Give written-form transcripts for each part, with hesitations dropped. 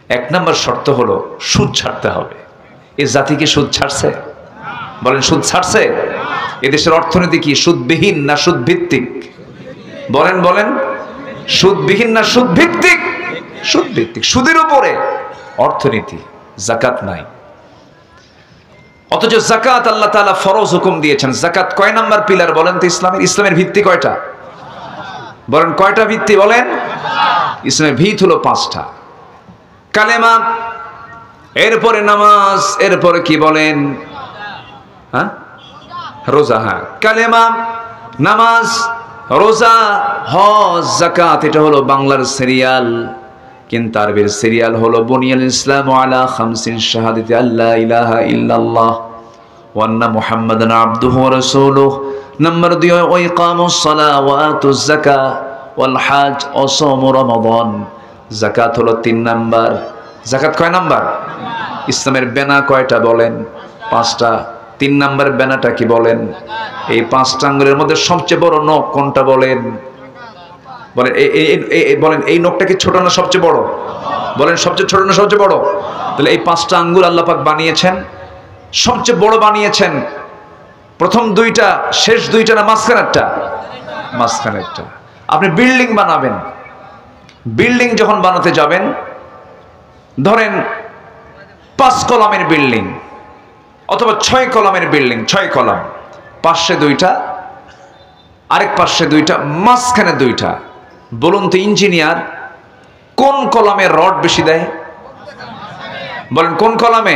এক নম্বর শর্ত হলো সুদ ছাড়তে হবে। এ জাতি কি সুদ ছাড়ছে? বলেন সুদ ছাড়ছে? এদেশের অর্থনীতি কি সুদবিহীন না সুদ ভিত্তিক? বলেন বলেন, সুদবিহীন না সুদ ভিত্তিক? সুদ ভিত্তিক, সুদের উপরে অর্থনীতি। যাকাত নাই, অথচ যাকাত আল্লাহ তাআলা ফরজ হুকুম দিয়েছেন। যাকাত কয় নাম্বার পিলার বলেন তো ইসলামের? ইসলামের ভিত্তি কয়টা বলেন? কয়টা ভিত্তি বলেন? ইসলামের ভিত হলো 5টা। কালেমা, এরপরে নামাজ, এরপরে কি বলেন? হ্যাঁ, রোজা। হ্যাঁ, কালেমা, নামাজ, রোজা, হজ, যাকাত। এটা হলো বাংলার সিরিয়াল, কিন্তু আরবির সিরিয়াল হলো বুনিয়াল ইসলামু আলা খামসিন শাহাদাতি আল্লা ইলাহা ইল্লাল্লাহ ওয়া আন্না মুহাম্মাদান আবদুহু ওয়া রাসূলুহু। নাম্বার 2 ওয়া ইকামুস সালাহ ওয়া আতুজ যাকাত ওয়াল হজ ওয়া সাওমু রমাদান। যাকাত হলো 3 নাম্বার। যাকাত কয় নাম্বার? ইসলামের বেনা কয়টা বলেন? 5টা। 3 নাম্বার বেনাটা কি বলেন? এই 5টা আঙ্গুলের মধ্যে সবচেয়ে বড় নখ কোনটা বলেন? বলেন বলেন, এই নখটা কি ছোট না সবচেয়ে বড়? বলেন সবচেয়ে ছোট না সবচেয়ে বড়? তাহলে এই 5টা আঙ্গুল আল্লাহ পাক বানিয়েছেন, সবচেয়ে বড় বানিয়েছেন প্রথম 2টা, শেষ 2টা না মাঝখানেরটা? মাঝখানেরটা। আপনি বিল্ডিং বানাবেন, বিল্ডিং যখন বানাতে যাবেন, ধরেন 5 কলামের বিল্ডিং অথবা 6 কলামের বিল্ডিং, 6 কলাম, পাশে 2টা, আরেক পাশে 2টা, মাঝখানে 2টা। বলুন তো ইঞ্জিনিয়ার কোন কলামে রড বেশি দেয়? বলেন কোন কলামে?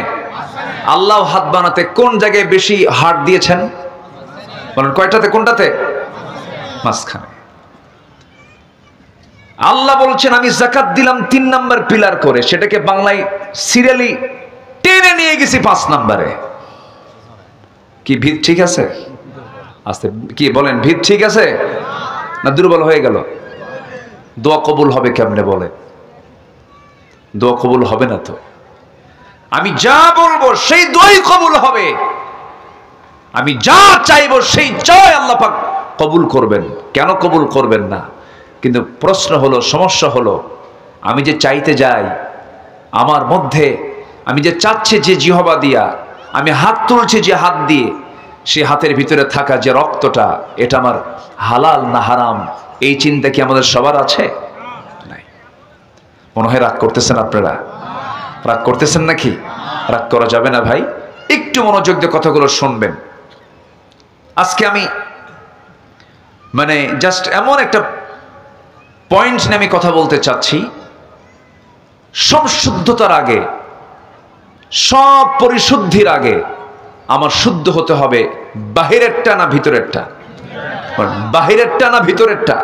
আল্লাহ হাত বানাতে কোন জায়গায় বেশি হাত দিয়েছেন? বলেন কয়টাতে, কোনটাতে? মাঝখানে। আল্লাহ বলছেন আমি যাকাত দিলাম 3 নাম্বার পিলার করে, সেটাকে বাংলায় সিরিয়ালি টেনে নিয়ে গেছি 5 নাম্বারে। কি ভিত ঠিক আছে? আস্তে কি বলেন, ভিত ঠিক আছে না দুর্বল হয়ে গেল? দোয়া কবুল হবে কেমনে বলেন? দোয়া কবুল হবে না তো। আমি যা বলবো সেই দোয়াই কবুল হবে, আমি যা চাইবো সেই চাই আল্লাহ পাক কবুল করবেন। কেন কবুল করবেন না? কিন্তু প্রশ্ন হলো, সমস্যা হলো, আমি যে চাইতে যাই, আমার মধ্যে আমি যে চাচ্ছি যে জিহবা দিয়া, আমি হাত তুলছি যে হাত দিয়ে, সে হাতের ভিতরে থাকা যে রক্তটা, এটা আমার হালাল না হারাম, এই চিন্তা কি আমাদের সবার আছে? নাই। মনে হয় রাগ করতেছেন আপনারা? রাগ করতেছেন নাকি? রাগ করা যাবে না ভাই, একটু মনোযোগ দিয়ে কথাগুলো শুনবেন। আজকে আমি মানে জাস্ট এমন একটা পয়েন্ট নিয়ে আমি কথা বলতে চাচ্ছি, সব শুদ্ধতার আগে, সব পরিশুদ্ধির আগে আমার শুদ্ধ হতে হবে বাহিরেরটা না ভিতরেরটা? বাহিরেরটা না ভিতরেরটা?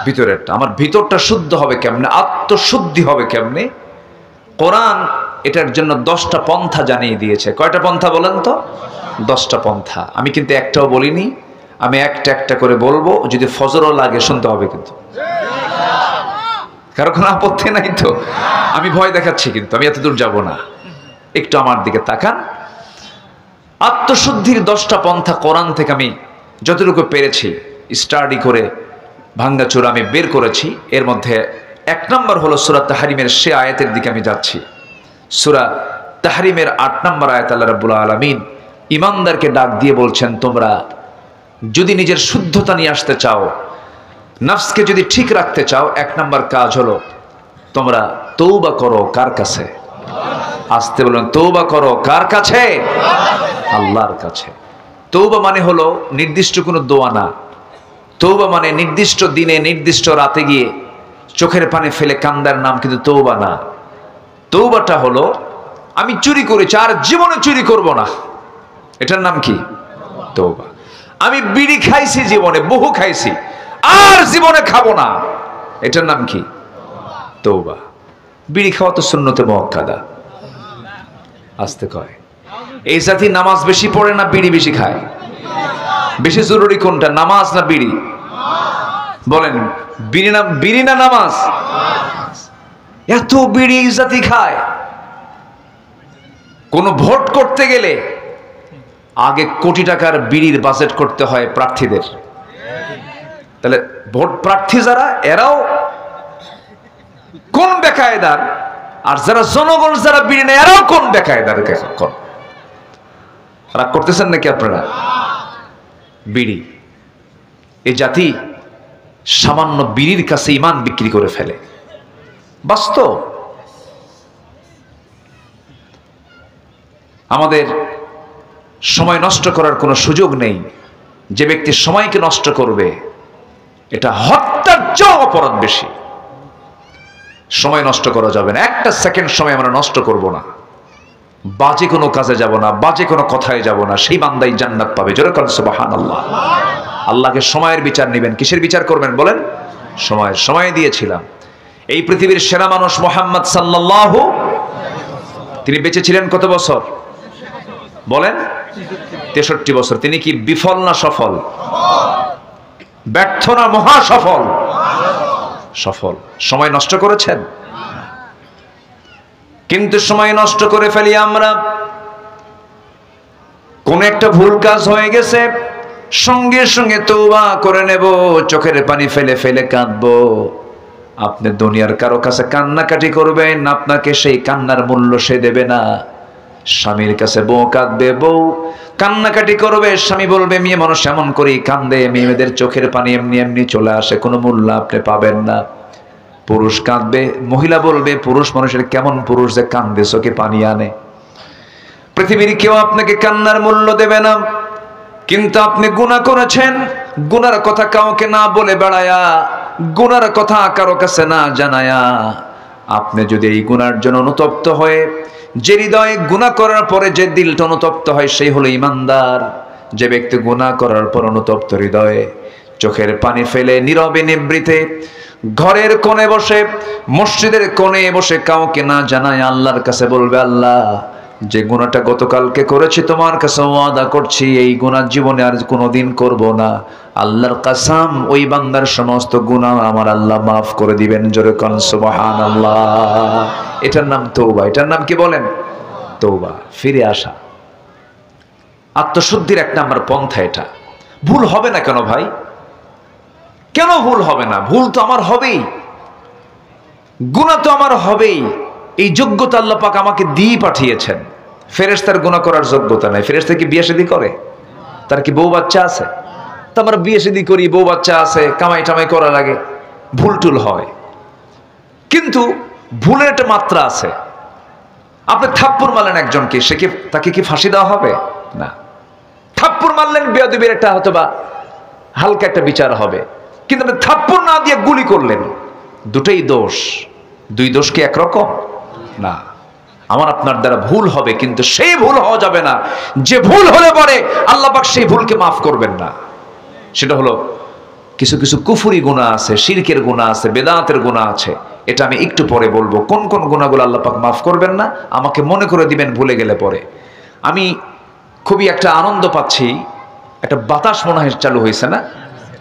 ভিতরেরটা। আমার ভিতরটা শুদ্ধ হবে কেমনে? আত্মশুদ্ধি হবে কেমনে? কোরআন এটার জন্য 10টা পন্থা জানিয়ে দিয়েছে। কয়টা পন্থা বলেন তো? 10টা পন্থা। আমি কিন্তু একটাও বলিনি, আমি একটা একটা করে বলবো, যদি ফজরও লাগে শুনতে হবে কিন্তু। কারো কোনো আপত্তি নাই তো? আমি ভয় দেখাচ্ছি কিন্তু, আমি এত দূর যাব না, একটু আমার দিকে তাকান। আত্মশুদ্ধির 10টা পন্থা কোরআন থেকে আমি যতটুকু পেরেছি স্টাডি করে ভাঙ্গাচোরা আমি বের করেছি। এর মধ্যে 1 নম্বর হলো সূরা তাহরিমের সে আয়াতের দিকে আমি যাচ্ছি। সূরা তাহরিমের 8 নম্বর আয়াত আল্লাহ রাব্বুল আলামিন ঈমানদারকে ডাক দিয়ে বলছেন, তোমরা যদি নিজের শুদ্ধতা নিয়ে আসতে চাও, নফসকে যদি ঠিক রাখতে চাও, 1 নম্বর কাজ হলো তোমরা তওবা করো। কার কাছে? আসতে বলুন, তওবা করো কার কাছে? আল্লাহর কাছে। তওবা মানে হলো নির্দিষ্ট কোনো দোয়া না। তওবা মানে নির্দিষ্ট দিনে নির্দিষ্ট রাতে গিয়ে চোখের পানি ফেলে কান্দার নাম কিন্তু তওবা না। তওবাটা হলো আমি চুরি করেছি, আর জীবনে চুরি করব না, এটার নাম কি? তওবা। আমি বিড়ি খাইছি জীবনে, বহু খাইছি, আর জীবনে খাবো না, এটার নাম কি? তওবা। বিড়ি খাওয়া তো সুন্নতে মুআক্কাদা। আসতে কয় এই জাতি নামাজ বেশি পড়ে না বিড়ি বেশি খায়? বেশি জরুরি কোনটা, নামাজ না বিড়ি? বলেন, বিড়ি না নামাজ? এত বিড়ি এই জাতি খায়। কোন ভোট করতে গেলে আগে কোটি টাকার বিড়ির বাজেট করতে হয় প্রার্থীদের। তাহলে ভোট প্রার্থী যারা, এরাও কোন বেকায়দার আর যারা জনগণ যারা বিড়ি নেয় এরাও কোন বেকায়দার কোন। রাগ করতেছেন নাকি আপনারা? বিড়ি, এই জাতি সামান্য বিড়ির কাছে ইমান বিক্রি করে ফেলে। বাস্তব। আমাদের সময় নষ্ট করার কোনো সুযোগ নেই। যে ব্যক্তি সময়কে নষ্ট করবে এটা হত্যার চেয়ে অপরাধ বেশি। সময় নষ্ট করা যাবে না, একটা সেকেন্ড সময় আমরা নষ্ট করব না, বাজে কোনো কাজে যাব না, বাজে কোনো কথায় যাব না, সেই বান্দাই জান্নাত পাবে। জোরে বলেন সুবহানাল্লাহ। আল্লাহকে সময়ের বিচার নেবেন। কিসের বিচার করবেন বলেন? সময় দিয়েছিলাম। এই পৃথিবীর সেরা মানুষ মুহাম্মদ সাল্লাল্লাহু, তিনি বেঁচে ছিলেন কত বছর বলেন? 63 বছর। তিনি কি বিফল না সফল? ব্যর্থ না মহা সফল? সফল। সময় নষ্ট করেছেন? কিন্তু সময় নষ্ট করে ফেলি আমরা। কোন একটা ভুল কাজ হয়ে গেছে, সঙ্গে সঙ্গে তওবা করে নেব, চোখের পানি ফেলে ফেলে কাঁদবো। আপনি দুনিয়ার কারো কাছে কান্নাকাটি করবেন, আপনাকে সেই কান্নার মূল্য সে দেবে না। স্বামীর কাছে বউ কাঁদবে, বউ কান্নাকাটি করবে, স্বামী বলবে মেয়ে মানুষ এমন করেই কান্দে, মেয়েদের চোখের পানি এমনি এমনি চলে আসে, কোনো মূল্য আপনি পাবেন না। পুরুষ কাঁদবে, মহিলা বলবে পুরুষ মানুষের কেমন পুরুষ যে কান্দে চোখে পানি আনে। পৃথিবীর কেউ আপনাকে কান্নার মূল্য দেবে না। কিন্তু আপনি গুনাহ করেছেন, গুনার কথা কাউকে না বলে বেড়ায়া, গুনার কথা কারো কাছে না জানায়া, আপনি যদি এই গুনার জন্য অনুতপ্ত হয়ে, যে হৃদয়ে গুনাহ করার পরে যে দিলটা অনুতপ্ত হয় সেই হলো ইমানদার। যে ব্যক্তি গুনাহ করার পর অনুতপ্ত হৃদয়ে চোখের পানি ফেলে নীরবে নিভৃতে ঘরের কোণে বসে, মসজিদের কোণে বসে কাউকে না জানায় আল্লাহর কাছে বলবে, আল্লাহ যে গুনাহটা গতকালকে করেছি তোমার কাছে ওয়াদা করছি এই গুনাহ জীবনে আর কোনোদিন করব না। আল্লাহর কসম, ওই বান্দার সমস্ত গুনাহ আমার আল্লাহ মাফ করে দিবেন। জোরে কোন সুবহানাল্লাহ। এটার নাম তওবা। এটার নাম কি বলেন? তওবা, ফিরে আসা। আত্মশুদ্ধির এক নাম্বার পন্থা এটা। ভুল হবে না কেন ভাই? কেন ভুল হবে না? ভুল তো আমার হবেই, গুনাহ তো আমার হবেই। এই যোগ্যতা আল্লাহ পাক আমাকে দিয়ে পাঠিয়েছেন। ফেরেশতার গুনাহ করার যোগ্যতা নাই। ফেরেশতা কি বিয়ে শাদী করে? তার কি বউ বাচ্চা আছে? তো আমরা বিয়ে শাদী করি, বউ বাচ্চা আছে, কামাই টামাই করা লাগে, ভুল টুল হয়। কিন্তু ভুলের একটা মাত্রা আছে। আপনি থাপ্পড় মারলেন একজনকে, তাকে কি ফাঁসি দেওয়া হবে? না। থাপ্পড় মারলেন, বেয়াদবির একটা হয়তোবা হালকা একটা বিচার হবে। কিন্তু আপনি থাপ্পড় না দিয়ে গুলি করলেন, দুটোই দোষ। দুই দোষ কি একরকম? না। আমার আপনার দ্বারা ভুল হবে, কিন্তু সেই ভুল হওয়া যাবে না যে ভুল হলে পরে আল্লাহ পাক সেই ভুলকে মাফ করবেন না। সেটা হলো কিছু কিছু কুফরি গুনাহ আছে, শিরকের গুনাহ আছে, বেদাতের গুনাহ আছে। এটা আমি একটু পরে বলবো, কোন কোন গুনাহগুলো আল্লাহ পাক মাফ করবেন না, আমাকে মনে করে দিবেন ভুলে গেলে পরে। আমি খুবই একটা আনন্দ পাচ্ছি, একটা বাতাস মনে হয় চালু হয়েছে না,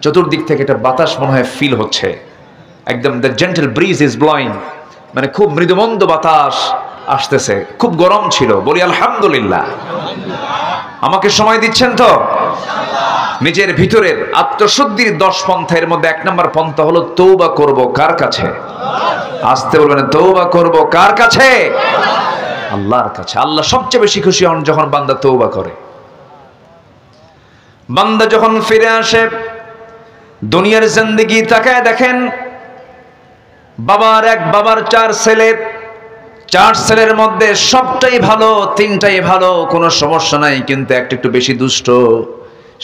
চতুর্দিক থেকে একটা বাতাস মনে হয় ফিল হচ্ছে, একদম the gentle bridge is blowing, মানে খুব মৃদুমন্দ বাতাস আসতেছে। খুব গরম ছিল, বলি আলহামদুলিল্লাহ। আমাকে সময় দিচ্ছেন তো? নিজের ভিতরের আত্মশুদ্ধির 10 পন্থার মধ্যে 1 নম্বর পন্থা হলো তওবা করব কার কাছে? আসতে বলবেন, তওবা করব কার কাছে? আল্লাহর কাছে। আল্লাহ সবচেয়ে বেশি খুশি হন যখন বান্দা তওবা করে। বান্দা যখন ফিরে আসে, দুনিয়ার জিন্দেগি তাকায় দেখেন, বাবার 4 ছেলে, 4 ছেলের মধ্যে সবটাই ভালো, 3টাই ভালো, কোনো সমস্যা নাই, কিন্তু একটা একটু বেশি দুষ্ট।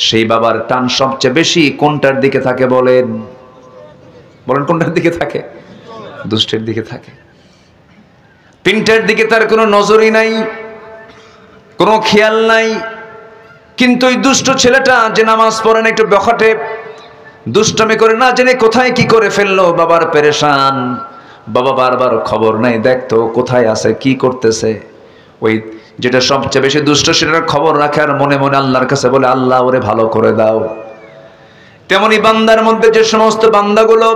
সেই বাবার টান সবচেয়ে বেশি কোনটার দিকে থাকে বলেন? বলেন কোনটার দিকে থাকে? দুষ্টের দিকে থাকে। 3টার দিকে তার কোনো নজরই নাই, কোনো খেয়াল নাই। কিন্তু ওই দুষ্ট ছেলেটা যে নামাজ পড়ে না, একটু বখাটে, দুষ্টামি করে, না জেনে কোথায় কি করে ফেললো, বাবার পেরেশান। বাবা বারবার খবর নাই, দেখতো কোথায় আছে, কি করতেছে। ওই যেটা সবচেয়ে বেশি দুষ্ট সেটার খবর রাখে, আর মনে মনে আল্লাহর কাছে বলে, আল্লাহ ওরে ভালো করে দাও। তেমনি বান্দার মধ্যে যে সমস্ত বান্দাগুলো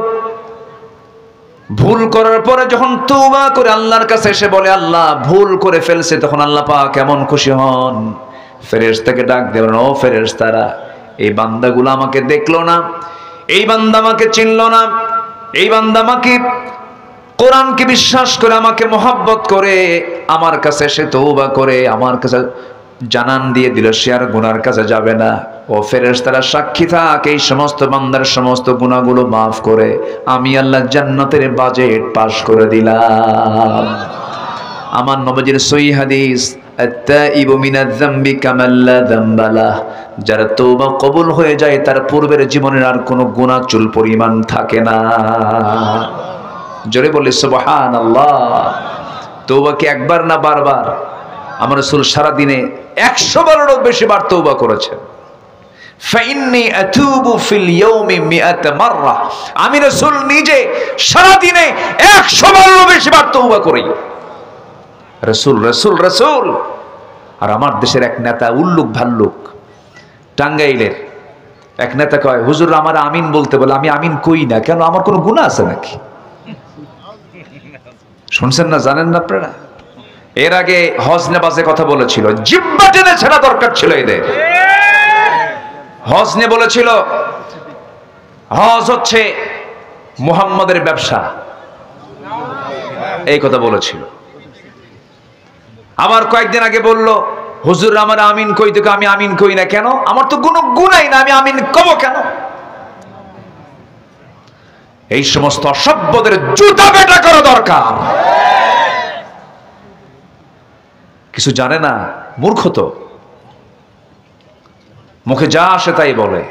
ভুল করার পরে যখন তওবা করে আল্লাহর কাছে এসে বলে, আল্লাহ ভুল করে ফেলছে, তখন আল্লাহ পাক কেমন খুশি হন। ফেরেশতাকে ডাক দেবেন, ও ফেরেশতারা, এই বান্দাগুলো আমাকে দেখলো না, এই বান্দা আমাকে চিনলো না, এই বান্দা আমাকে কোরআনকে বিশ্বাস করে আমাকে মহব্বত করে আমার কাছে এসে তওবা করে আমার কাছে জানান দিয়ে দিল সে আর গুনার কাছে যাবে না। ও ফেরেশতারা সাক্ষী থাক, এই সমস্ত বান্দার সমস্ত গুনাহগুলো মাফ করে আমি আল্লাহ জান্নাতের বাজেট পাস করে দিলাম। আমার নবীর সহিহ হাদিস, আত-তাইবু মিনাজ যামবি কামান লা যামবা লাহ, যার তওবা কবুল হয়ে যায় তার পূর্বের জীবনের আর কোনো গুনাহ চুল পরিমাণ থাকে না। জোরে বলি সুবহানাল্লাহ। তওবা কি একবার না বারবার? আমার রাসূল সারা দিনে 100 বারেরও বেশি বার তওবা করেছেন। ফাইন্নী আতুবু ফিল ইয়াউমি মিআত মাররা, আমি রাসূল নিজে সারা দিনে 100 বারেরও বেশি বার তওবা করি। রাসূল রাসূল রাসূল। আর আমার দেশের এক নেতা উল্লুক ভাল্লুক, টাঙ্গাইলের এক নেতা কয়, হুজুর আমার আমিন বলতে বলে, আমি আমিন কই না কেন, আমার কোনো গুনাহ আছে নাকি? শুনছেন না, জানেন না আপনারা? এর আগে হজ নেবাজে কথা বলেছিল, জিহ্বা টেনে ছেড়া দরকার ছিল এদের। হজ নিয়ে বলেছিল হজ হচ্ছে মুহাম্মাদের ব্যবসা, এই কথা বলেছিল। আবার কয়েকদিন আগে বলল, হুজুর আমার আমিন কই, থেকে আমি আমিন কই না কেন, আমার তো কোনো গুনাই না, আমি আমিন কব কেন? এই সমস্ত অসভ্যদের জুতা পেটা করা দরকার। কিছু জানে না, মূর্খ তো, মুখে যা আসে তাই বলে।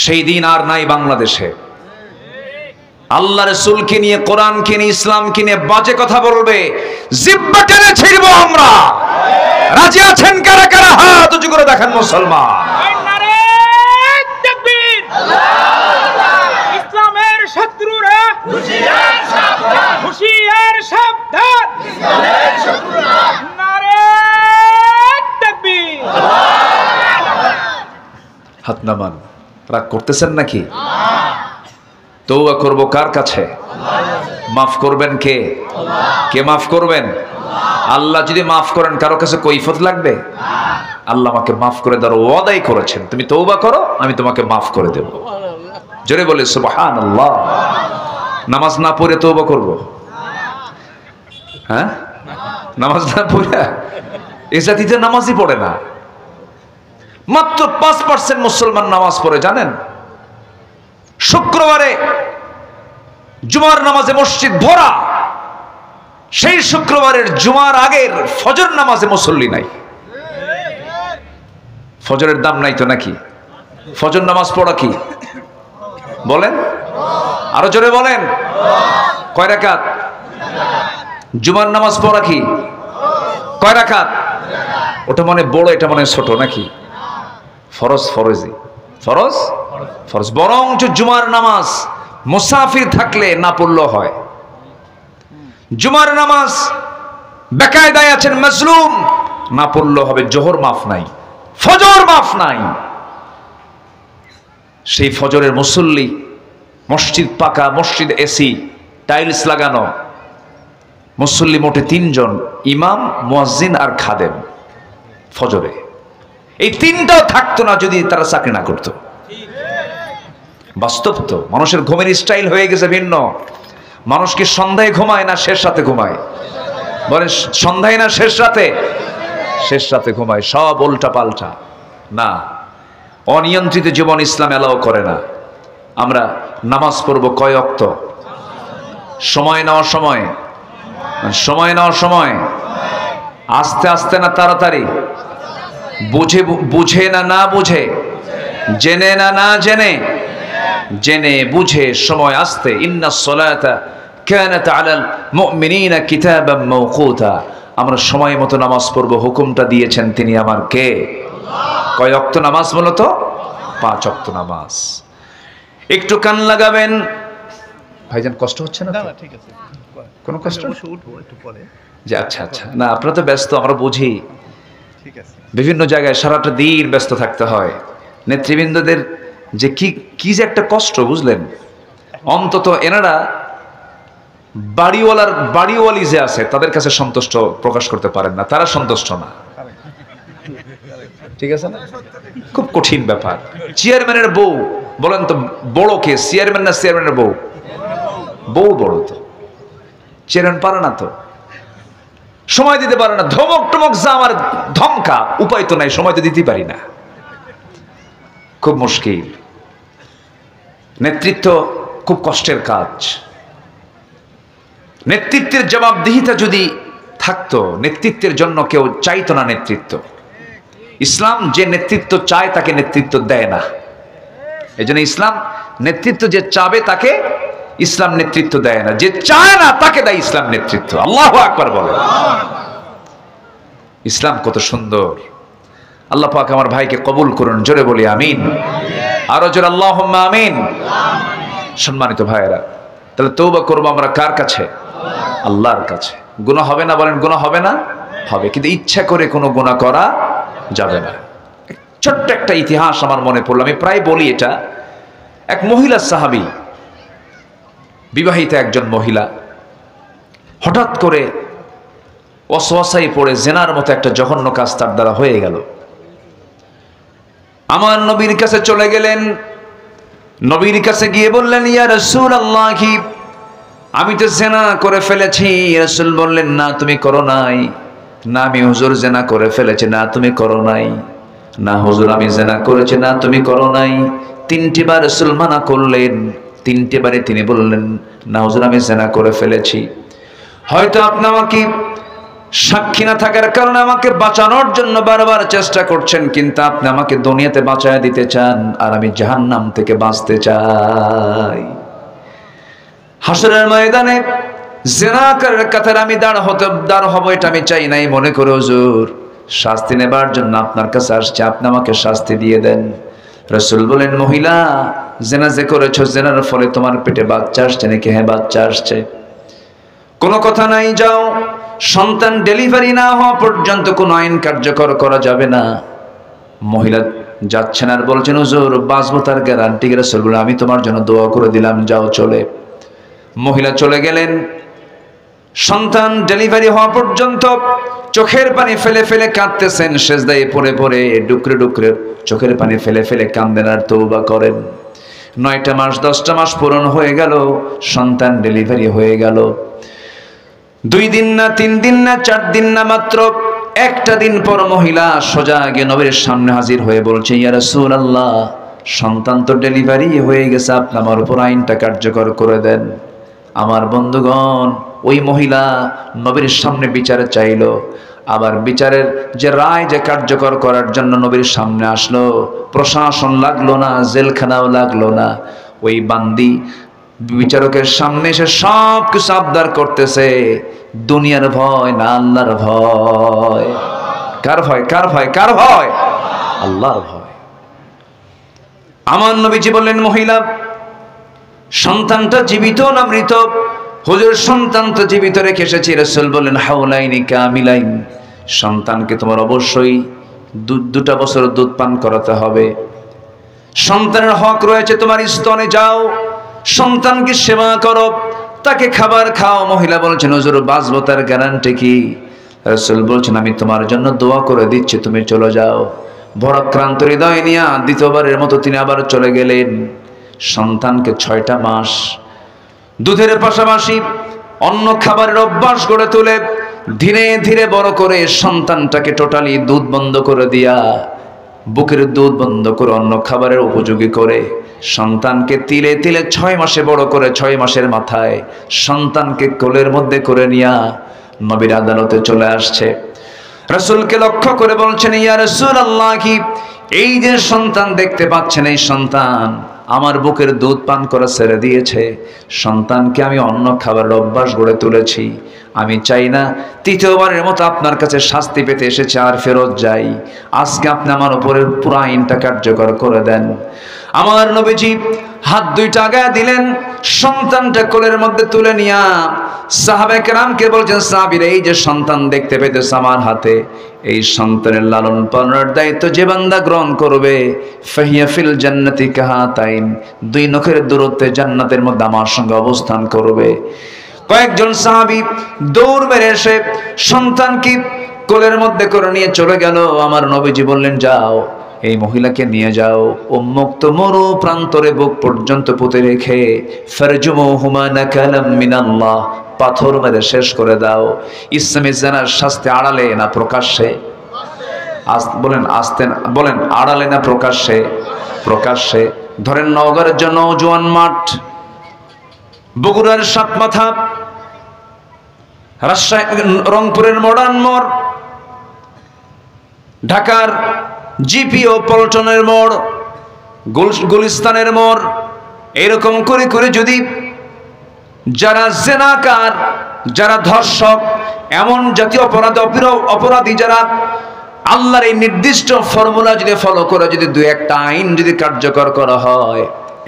সেই দিন আর নাই বাংলাদেশে। আল্লাহ রাসূলকে নিয়ে, কোরআনকে নিয়ে, ইসলামকে নিয়ে বাজে কথা বলবে, জিহ্বা টেনে ছিড়ব আমরা। রাজি আছেন কারা কারা? হাত উঁচু করে দেখান মুসলমান। ইসলামের শত্রুরা হুঁশিয়ার সাবধান, হুঁশিয়ার সাবধান, ইসলামের শত্রুরা নারে তাকবীর। হাত নামান। রাগ করতেছেন নাকি? তওবা করব কার কাছে? মাফ করবেন কে? কে মাফ করবেন? আল্লাহ যদি মাফ করেন কারো কাছে কৈফিয়ত লাগবে? আল্লাহ আমাকে মাফ করে দেওয়ার ওয়াদাই করেছেন, তুমি তওবা করো আমি তোমাকে মাফ করে দেব। জোরে বলে সুবহানাল্লাহ। নামাজ না পড়ে তওবা করব? হ্যাঁ, নামাজ না পড়ে? এই জাতিতে নামাজই পড়ে না। মাত্র 5% মুসলমান নামাজ পড়ে, জানেন? শুক্রবারে জুমার নামাজে মসজিদ ভরা, সেই শুক্রবারের জুমার আগের ফজর নামাজে মুসল্লি নাই। ফজরের দাম নাই তো নাকি? ফজর নামাজ পড়া কি বলেন? আরো জোরে বলেন। কয় রাকাত? জুমার নামাজ পড়া কি কয় রাকাত? ওটা মনে বড়, এটা মনে ছোট নাকি? ফরজ, ফরজি, ফরজ ফরজ। বরং জুমার নামাজ মুসাফির থাকলে না পড়লেও হয়। জুমার নামাজ বেকায়দায় আছেন, মাজলুম, না পড়লেও হবে। জোহর মাফ নাই, ফজর মাফ নাই। সেই ফজরের মুসল্লি, মসজিদ পাকা, মসজিদ এসি, টাইলস লাগানো, মুসল্লি মোটে 3 জন, ইমাম, মুয়াজ্জিন আর খাদেম ফজরে। এই 3টাও থাকতো না যদি তারা চাকরি না করতো। বাস্তব তো, মানুষের ঘুমের স্টাইল হয়ে গেছে ভিন্ন। মানুষ কি সন্ধ্যায় ঘুমায় না শেষ রাতে ঘুমায়? বলে সন্ধ্যায় না শেষ রাতে? শেষ রাতে ঘুমায়। সব উল্টা পাল্টা। না, অনিয়ন্ত্রিত জীবন ইসলাম এলাও করে না। আমরা নামাজ পড়ব কয় ওয়াক্ত? সময় নেওয়া সময়, সময় নেওয়া সময়, আস্তে আস্তে না তাড়াতাড়ি, বুঝে বুঝে না না বুঝে, জেনে না না জেনে, জেনে বুঝে সময় আসতে। ইন্নাস সালাতা কানাত আলাল মুমিনিনা কিতাবাম মাওকুতা। আমরা সময় মতো নামাজ পড়ব, হুকুমটা দিয়েছেন তিনি আমার কে? কয় ওয়াক্ত নামাজ? মূলত 5 ওয়াক্ত নামাজ। একটু কান লাগাবেন ভাইজান, কষ্ট হচ্ছে না? না ঠিক আছে, কোনো কষ্ট? উঠবো একটু পরে। যে আচ্ছা আচ্ছা, না আপনারা তো ব্যস্ত, আমরা বুঝি। ঠিক আছে। বিভিন্ন জায়গায় সারাটা দিন ব্যস্ত থাকতে হয়। নেতৃবৃন্দদের যে কি যে একটা কষ্ট, বুঝলেন? অন্তত এনারা বাড়িওয়ালি যে আছে তাদের কাছে সন্তুষ্ট প্রকাশ করতে পারেন না, তারা সন্তুষ্ট না। ঠিক আছে না? খুব কঠিন ব্যাপার। চেয়ারম্যানের বউ, বলেন তো বড় কে, চেয়ারম্যান না চেয়ারম্যানের বউ? বউ বড় তো, চেনেন পারে না তো, সময় দিতে পারে না, ধমক টমক যা আমার ধমকা, উপায় তো নাই, সময় তো দিতে পারি না, খুব মুশকিল। নেতৃত্ব খুব কষ্টের কাজ। নেতৃত্বের জবাবদিহিতা যদি থাকতো, নেতৃত্বের জন্য কেউ চাইতো না নেতৃত্ব। ইসলাম যে নেতৃত্ব চায় তাকে নেতৃত্ব দেয় না। এই জন্য ইসলাম নেতৃত্ব যে চাবে তাকে ইসলাম নেতৃত্ব দেয় না, যে চায় না তাকে দেয় ইসলাম নেতৃত্ব। আল্লাহু আকবার বলে। ইসলাম কত সুন্দর। আল্লাহ পাক আমার ভাইকে কবুল করুন, জোরে বলি আমিন, আরো জোরে আল্লাহুম্মা আমিন। সম্মানিত ভাইয়েরা, তাহলে তওবা করবো আমরা কার কাছে? আল্লাহর কাছে। গুনাহ হবে না বলেন? গুনাহ হবে না? হবে, কিন্তু ইচ্ছা করে কোনো গুনাহ করা যাবে না। ছোট্ট একটা ইতিহাস আমার মনে পড়লো, আমি প্রায় বলি এটা। এক মহিলা সাহাবী, বিবাহিতা একজন মহিলা, হঠাৎ করে ওয়াসওয়াসায় পড়ে জেনার মতো একটা জঘন্য কাজ তার দ্বারা হয়ে গেল। আমার নবীর কাছে চলে গেলেন। নবীর কাছে গিয়ে বললেন, ইয়া রাসূলুল্লাহ, আমি তো জেনা করে ফেলেছি। রাসূল বললেন, না তুমি করো নাই। না আমি হুজুর জেনা করে ফেলেছি। না তুমি করো নাই। না হুজুর আমি জেনা করেছি। না তুমি করো নাই। তিনটি বার রাসূল মানা করলেন। তিনটি বারে তিনি বললেন, না হুজুর আমি জেনা করে ফেলেছি। হয়তো আপনি আমাকে সাক্ষী না থাকার কারণে আমাকে বাঁচানোর জন্য বারবার চেষ্টা করছেন, কিন্তু আপনি আমাকে দুনিয়াতে বাঁচায় দিতে চান, আর আমি জাহান্নাম থেকে বাঁচতে চাই। হাসরের ময়দানে জিনাকারের কাতারে আমি দাঁড় হব, এটা আমি চাই নাই। মনে করে হুজুর শাস্তি নেবার জন্য আপনার কাছে আসছে, আপনি আমাকে শাস্তি দিয়ে দেন। রাসূল বলেন, মহিলা জিনা যে করেছো, জিনার ফলে তোমার পেটে বাচ্চা আসছে নাকি? হ্যাঁ বাচ্চা আসছে। কোনো কথা নাই, যাও। সন্তান ডেলিভারি না হওয়া পর্যন্ত কোনো আইন কার্যকর করা যাবে না। মহিলা যাচ্ছেন আর বলছেন, হুজুর বাঁচবো তার গ্যারান্টি? রাসূল বলেন, আমি তোমার জন্য দোয়া করে দিলাম, যাও চলে। মহিলা চলে গেলেন। সন্তান ডেলিভারি হওয়া পর্যন্ত চোখের পানি ফেলে ফেলে কাঁদতেছেন, সেজদায় পড়ে পড়ে ডুকরে ডুকরে চোখের পানি ফেলে ফেলে কাঁদেন আর তওবা করেন। 9টা মাস 10টা মাস পূরণ হয়ে গেল, সন্তান ডেলিভারি হয়ে গেল। 2 দিন না 3 দিন না 4 দিন না, মাত্র একটা দিন পর মহিলা সোজা গিয়ে নবীর সামনে হাজির হয়ে বলছে, ইয়া রাসূলুল্লাহ, সন্তান তো ডেলিভারি হয়ে গেছে, আপনি আমার উপর আইনটা কার্যকর করে দেন। আমার বন্ধুগণ, ওই মহিলা নবীর সামনে বিচারে চাইলো, আবার বিচারের যে রায় যে কার্যকর করার জন্য নবীর সামনে আসলো। প্রশাসন লাগলো না, জেলখানাও লাগলো না। ওই বান্দি বিচারকের সামনে এসে সব কিছু আবদার করতেছে। দুনিয়ার ভয় না আল্লাহর ভয়? কার ভয়? কার ভয়? কার ভয়? আল্লাহর ভয়। আমার নবীজি বললেন, মহিলা সন্তানটা জীবিত না মৃত? হুজুর সন্তান তো জীবিত রেখে এসেছি। রাসূল বললেন, হাওলাইনি কামিলাইন, সন্তানকে তোমার অবশ্যই 2 বছর দুধ পান করাতে হবে। সন্তানের হক রয়েছে তোমার স্তনে, যাও সন্তানকে সেবা করো, তাকে খাবার খাও। মহিলা বলছেন, হুজুর বাঁচবো তার গ্যারান্টি কি? রাসূল বলছেন, আমি তোমার জন্য দোয়া করে দিচ্ছি, তুমি চলে যাও। ভরাক্রান্ত হৃদয় নিয়ে দ্বিতীয়বারের মতো তিনি আবার চলে গেলেন। সন্তানকে 6টা মাস দুধের পাশাপাশি অন্য খাবারের অভ্যাস গড়ে তুলে ধীরে ধীরে বড় করে সন্তানটাকে টোটালি দুধ বন্ধ করে দিয়া, বুকের দুধ বন্ধ করে অন্য খাবারের উপযোগী করে সন্তানকে তিলে তিলে 6 মাসে বড় করে 6 মাসের মাথায় সন্তানকে কোলের মধ্যে করে নিয়া নবীর আদালতে চলে আসছে। রাসূলকে লক্ষ্য করে বলছেন, ইয়া রাসূলুল্লাহ, কি এই যে সন্তান দেখতে পাচ্ছেন, এই সন্তান আমার বুকের দুধ পান করা ছেড়ে দিয়েছে। সন্তানকে আমি অন্য খাবারের অভ্যাস গড়ে তুলেছি। আমি চাই না তৃতীয়বারের মতো আপনার কাছে শাস্তি পেতে এসেছে আর ফেরত যাই। আজকে আপনি আমার উপরের পুরো আইনটা কার্যকর করে দেন। আমার নবীজি হাত 2টা আগায় দিলেন, সন্তানটা কোলের মধ্যে তুলে নিয়া সাহাবায়ে কেরামকে বলছেন, সাহাবীরা এই যে সন্তান দেখতে পেতেছ আমার হাতে, এই সন্তানের লালন পালনের দায়িত্ব যে বান্দা গ্রহণ করবে, ফাহিয়া ফিল জান্নাতি কাহাতাইন, 2 নখের দূরত্বে জান্নাতের মধ্যে আমার সঙ্গে অবস্থান করবে। কয়েকজন সাহাবী দৌড় মেরে এসে সন্তানকে কোলের মধ্যে করে নিয়ে চলে গেল। আমার নবীজি বললেন, যাও এই মহিলাকে নিয়ে যাও, উন্মুক্ত মরু প্রান্তরে বুক পর্যন্ত পুঁতে রেখে ফারজুমুহুমা নাকালাম মিনাল্লাহ, পাথর মেরে শেষ করে দাও। ইসলামী জানার শাস্তি আড়ালে না প্রকাশ্যে? বলেন আস্তে, বলেন আড়ালে না প্রকাশ্যে? প্রকাশ্যে। ধরেন নওগাঁর জন্য জওয়ান মাঠ, বগুড়ার সাতমাথা, রাজশাহী রংপুরের মডার্ন মোড়, ঢাকার জিপি ও পল্টনের মোড়, গুলিস্তানের মোড়, এরকম করে করে যদি যারা জেনাকার, যারা ধর্ষক, এমন জাতীয় অপরাধী যারা আল্লাহর এই নির্দিষ্ট ফর্মুলা যদি ফলো করে যদি দুই একটা আইন যদি কার্যকর করা হয়,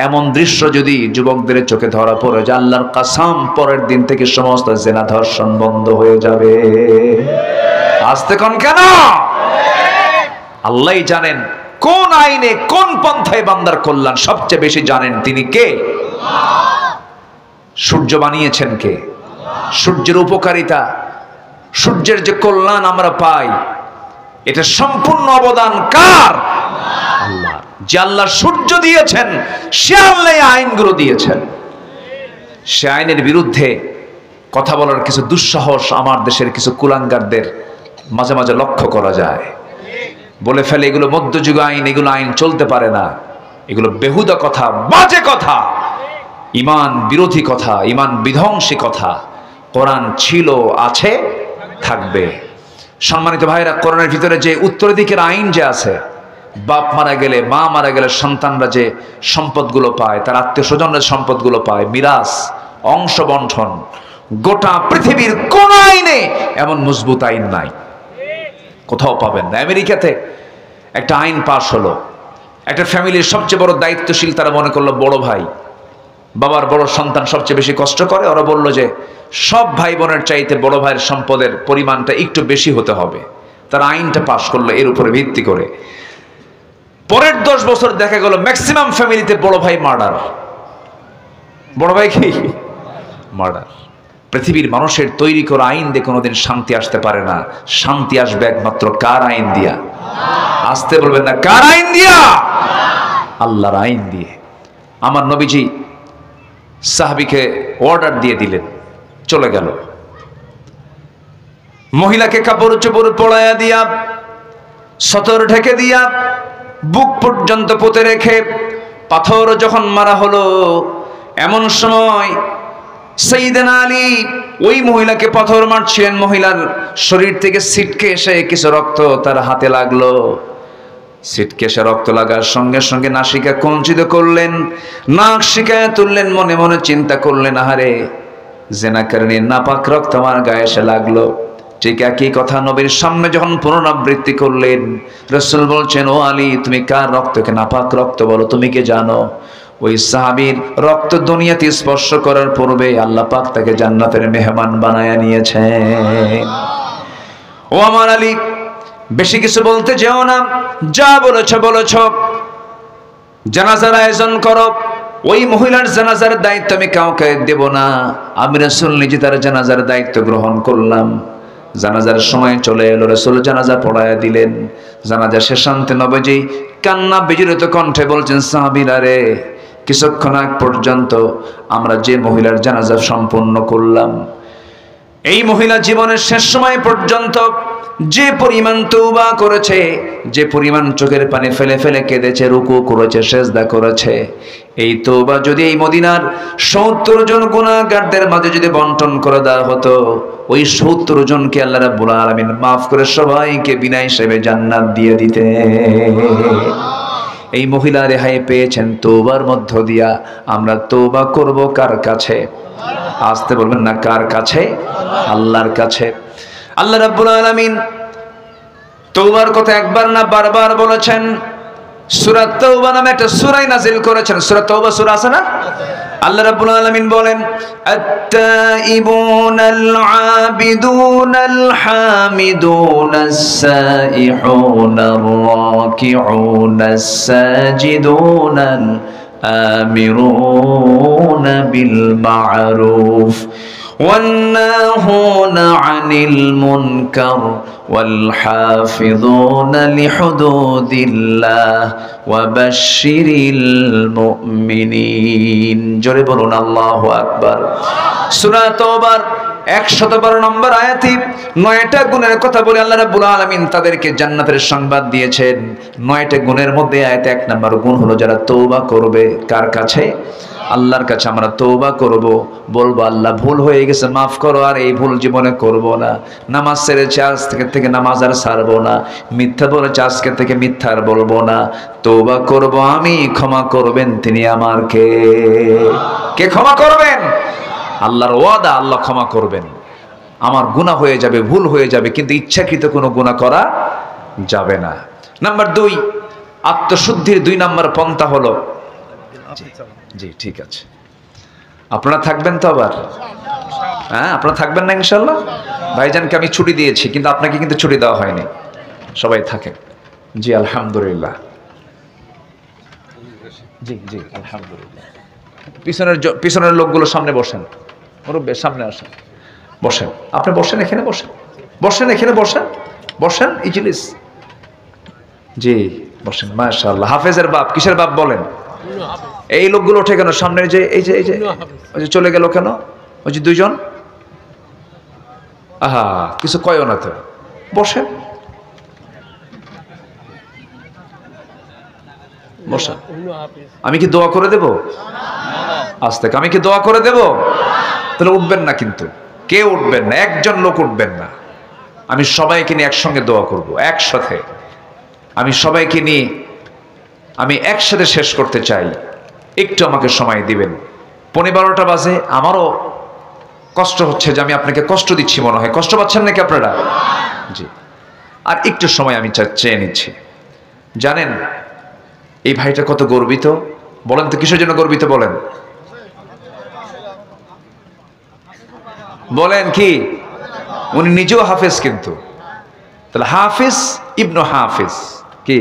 এমন দৃশ্য যদি যুবকদের চোখে ধরা পড়ে যে আল্লাহর কাসাম পরের দিন থেকে সমস্ত জেনা ধর্ষণ বন্ধ হয়ে যাবে। আসতে কোন কেন? আল্লাহই জানেন কোন আইনে কোন পন্থায় বান্দার কল্যাণ সবচেয়ে বেশি জানেন। তিনি কে? সূর্য বানিয়েছেন কে? সূর্যের উপকারিতা, সূর্যের যে কল্যাণ আমরা পাই, এটা সম্পূর্ণ অবদান কার? আল্লাহ। যে আল্লাহ সূর্য দিয়েছেন, সে আল্লাহ আইনগুলো দিয়েছেন। সে আইনের বিরুদ্ধে কথা বলার কিছু দুঃসাহস আমার দেশের কিছু কুলাঙ্গারদের মাঝে মাঝে লক্ষ্য করা যায়। বলে ফেলে এগুলো মধ্যযুগ আইন, এগুলো আইন চলতে পারে না, এগুলো বেহুদা কথা, বাজে কথা, ইমান বিরোধী কথা, ইমান বিধ্বংসী কথা। কোরআন ছিল, আছে, থাকবে। সম্মানিত ভাইরা, কোরআনের ভিতরে যে উত্তরাধিকার আইন যে আছে, বাপ মারা গেলে, মা মারা গেলে সন্তানরা যে সম্পদগুলো পায়, তার আত্মীয় স্বজনরা সম্পদগুলো পায়, মিরাস, অংশ বন্টন, গোটা পৃথিবীর কোন আইনে এমন মজবুত আইন নাই, কোথাও পাবেন না। আমেরিকাতে একটা আইন পাশ হলো, একটা ফ্যামিলির সবচেয়ে বড় দায়িত্বশীল তারা মনে করলো বড় ভাই, বাবার বড় সন্তান সবচেয়ে বেশি কষ্ট করে। ওরা বলল যে সব ভাই বোনের চাইতে বড় ভাইয়ের সম্পদের পরিমাণটা একটু বেশি হতে হবে। তারা আইনটা পাশ করলো এর উপরে ভিত্তি করে। পরের 10 বছর দেখা গেল ম্যাক্সিমাম ফ্যামিলিতে বড় ভাই মার্ডার। বড় ভাই কি? মার্ডার। পৃথিবীর মানুষের তৈরি করা আইন দিয়ে কোনোদিন শান্তি আসতে পারে না। শান্তি আসবে একমাত্র কার আইন দিয়া? আসতে বলবেন না, কার আইন দিয়া? আল্লাহর আইন দিয়ে। আমার নবীজি সাহাবীকে অর্ডার দিয়ে দিলেন, চলে গেল। মহিলাকে কাপড় চোপড় পরাইয়া দিয়া, সতর ঢেকে দিয়া, বুক পর্যন্ত পুঁতে রেখে পাথর যখন মারা হলো, এমন সময় সাইয়েদনা আলী ওই মহিলাকে পাথর মারছিলেন। মহিলার শরীর থেকে ছিটকে এসে কিছু রক্ত তার হাতে লাগলো। ছিটকে এসে রক্ত লাগার সঙ্গে সঙ্গে নাসিকা কঞ্চিত করলেন, নাক শিকায় তুললেন, মনে মনে চিন্তা করলেন, আহারে জেনাকারী নাপাক রক্ত আমার গায়ে এসে লাগলো। ঠিক একই কথা নবীর সামনে যখন পুনরাবৃত্তি করলেন, রাসূল বলছেন, ও আলী, তুমি কার রক্তকে নাপাক রক্ত বলো? তুমি কি জানো? ওই সাহাবীর রক্ত দুনিয়াতে স্পর্শ করার পূর্বে আল্লাহ পাক তাকে জান্নাতের মেহমান বানায়া নিয়েছেন। ও আমার আলী, বেশি কিছু বলতে যেও না, যা বলেছ বলেছ। জানাজার আয়োজন করো। ওই মহিলার জানাজার দায়িত্ব আমি কাউকে দেব না, আমি রাসূল নিজে তার জানাজার দায়িত্ব গ্রহণ করলাম। জানাজার সময় চলে এলো, রাসূল জানাজা পড়ায়া দিলেন। জানাজা শেষান্তে নবীজি কান্না বিজড়িত কণ্ঠে বলছেন, সাহাবীরা রে, কিছুক্ষণ আগ পর্যন্ত আমরা যে মহিলার জানাজা সম্পন্ন করলাম, এই মহিলা জীবনের শেষ সময় পর্যন্ত যে পরিমাণ তওবা করেছে, যে পরিমাণ চোখের পানি ফেলে ফেলে কেঁদেছে, রুকু করেছে, সেজদা করেছে, এই তওবা যদি এই মদিনার 70 জন গুনাহগারদের মাঝে যদি বন্টন করে দেওয়া হতো, ওই 70 জনকে আল্লাহ রাব্বুল আলামিন মাফ করে সবাইকে বিনা হিসেবে জান্নাত দিয়ে দিতে। এই মহিলা রেহাই পেয়েছেন তওবার মধ্য দিয়া। আমরা তওবা করব কার কাছে? আসতে বলবেন না, কার কাছে? আল্লাহর কাছে। আল্লাহ রাব্বুল আলামিন তওবার কথা একবার না বারবার বলেছেন। সূরা তাওবা নামে একটা সূরা নাযিল করেছেন। সূরা তাওবা সূরা আছে না? আল্লাহ রাব্বুল আলামিন বলেন, আত-তাইবুনাল আবিদুনাল হামিদুনাস সাইহুনার রাকিউনাস সাজিদুনাল আমিরুনা বিল মা'রুফ والناهون عن المنكر والحافظون لحدود الله وبشر المؤمنين জোরে বলুন আল্লাহু আকবার। সূরা তাওবার 112 নম্বর আয়াতে 9টা গুণের কথা বলে আল্লাহ রাব্বুল আলামিন তাদেরকে জান্নাতের সংবাদ দিয়েছেন। 9টা গুণের মধ্যে আয়াতে 1 নম্বর গুণ হলো যারা তওবা করবে। কার কাছে? আল্লাহর কাছে আমরা তওবা করব, বলবো আল্লাহ ভুল হয়ে গেছে মাফ করো, আর এই ভুল জীবনে করব না। নামাজ ছেড়েছি আজকে থেকে নামাজ আর ছাড়বো না, মিথ্যা বলেছি আজকে থেকে মিথ্যা আর বলবো না, তওবা করব আমি, ক্ষমা করবেন তিনি আমার কে ক্ষমা করবেন? আল্লাহর ওয়াদা, আল্লাহ ক্ষমা করবেন। আমার গুনাহ হয়ে যাবে, ভুল হয়ে যাবে, কিন্তু ইচ্ছাকৃত কোনো গুনাহ করা যাবে না। নাম্বার 2, আত্মশুদ্ধির 2 নম্বর পন্থা হলো, জি ঠিক আছে, আপনারা থাকবেন তো আবার? হ্যাঁ, আপনারা থাকবেন না ইনশাআল্লাহ? ভাইজানকে আমি ছুটি দিয়েছি, কিন্তু আপনাকে কিন্তু ছুটি দেওয়া হয়নি, সবাই থাকেন। জি আলহামদুলিল্লাহ, জি জি আলহামদুলিল্লাহ। পিছনের লোকগুলো সামনে বসেন, মুরব্বি সামনে আসেন, বসেন, আপনি বসেন, এখানে বসেন, বসেন, এখানে বসেন, বসেন, ইজলিস, জি বসেন। মাশাআল্লাহ। হাফেজের বাপ, কিসের বাপ বলেন? এই লোকগুলো ওঠে কেন সামনে? যে এই যে ওই যে চলে গেল কেন? ওই যে 2 জন, আহা কিছু কয়ও না তো, বসেন বসেন। আমি কি দোয়া করে দেব? আজ থেকে আমি কি দোয়া করে দেব? তাহলে উঠবেন না, কিন্তু কেউ উঠবেন না, একজন লোক উঠবেন না। আমি সবাইকে নিয়ে একসঙ্গে দোয়া করব, একসাথে। আমি সবাইকে নিয়ে আমি একসাথে শেষ করতে চাই, একটু আমাকে সময় দিবেন। 12:15 বাজে, আমারও কষ্ট হচ্ছে যে আমি আপনাকে কষ্ট দিচ্ছি মনে হয়। কষ্ট পাচ্ছেন নাকি আপনারা? জি, আর একটু সময় আমি চেয়ে নিচ্ছি। জানেন এই ভাইটা কত গর্বিত? বলেন তো কিসের জন্য গর্বিত? বলেন, বলেন কি? উনি নিজেও হাফেজ, কিন্তু তাহলে হাফিজ ইবনু হাফিজ, কি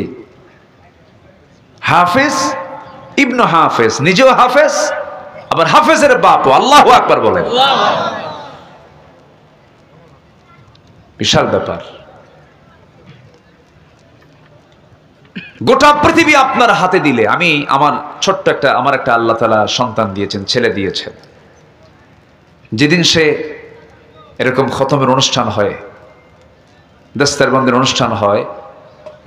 হাফিজ ইবনু হাফিজ, নিজেও হাফেজ, আবার হাফেজের বাপ। আল্লাহু আকবার বলেন। বিশাল ব্যাপার। গোটা পৃথিবী আপনার হাতে দিলে, আমি আমার ছোট্ট আমার একটা আল্লাহ তাআলা সন্তান দিয়েছেন, ছেলে দিয়েছেন। যেদিন সে এরকম খতমের অনুষ্ঠান হয়, দস্তরবন্দের অনুষ্ঠান হয়,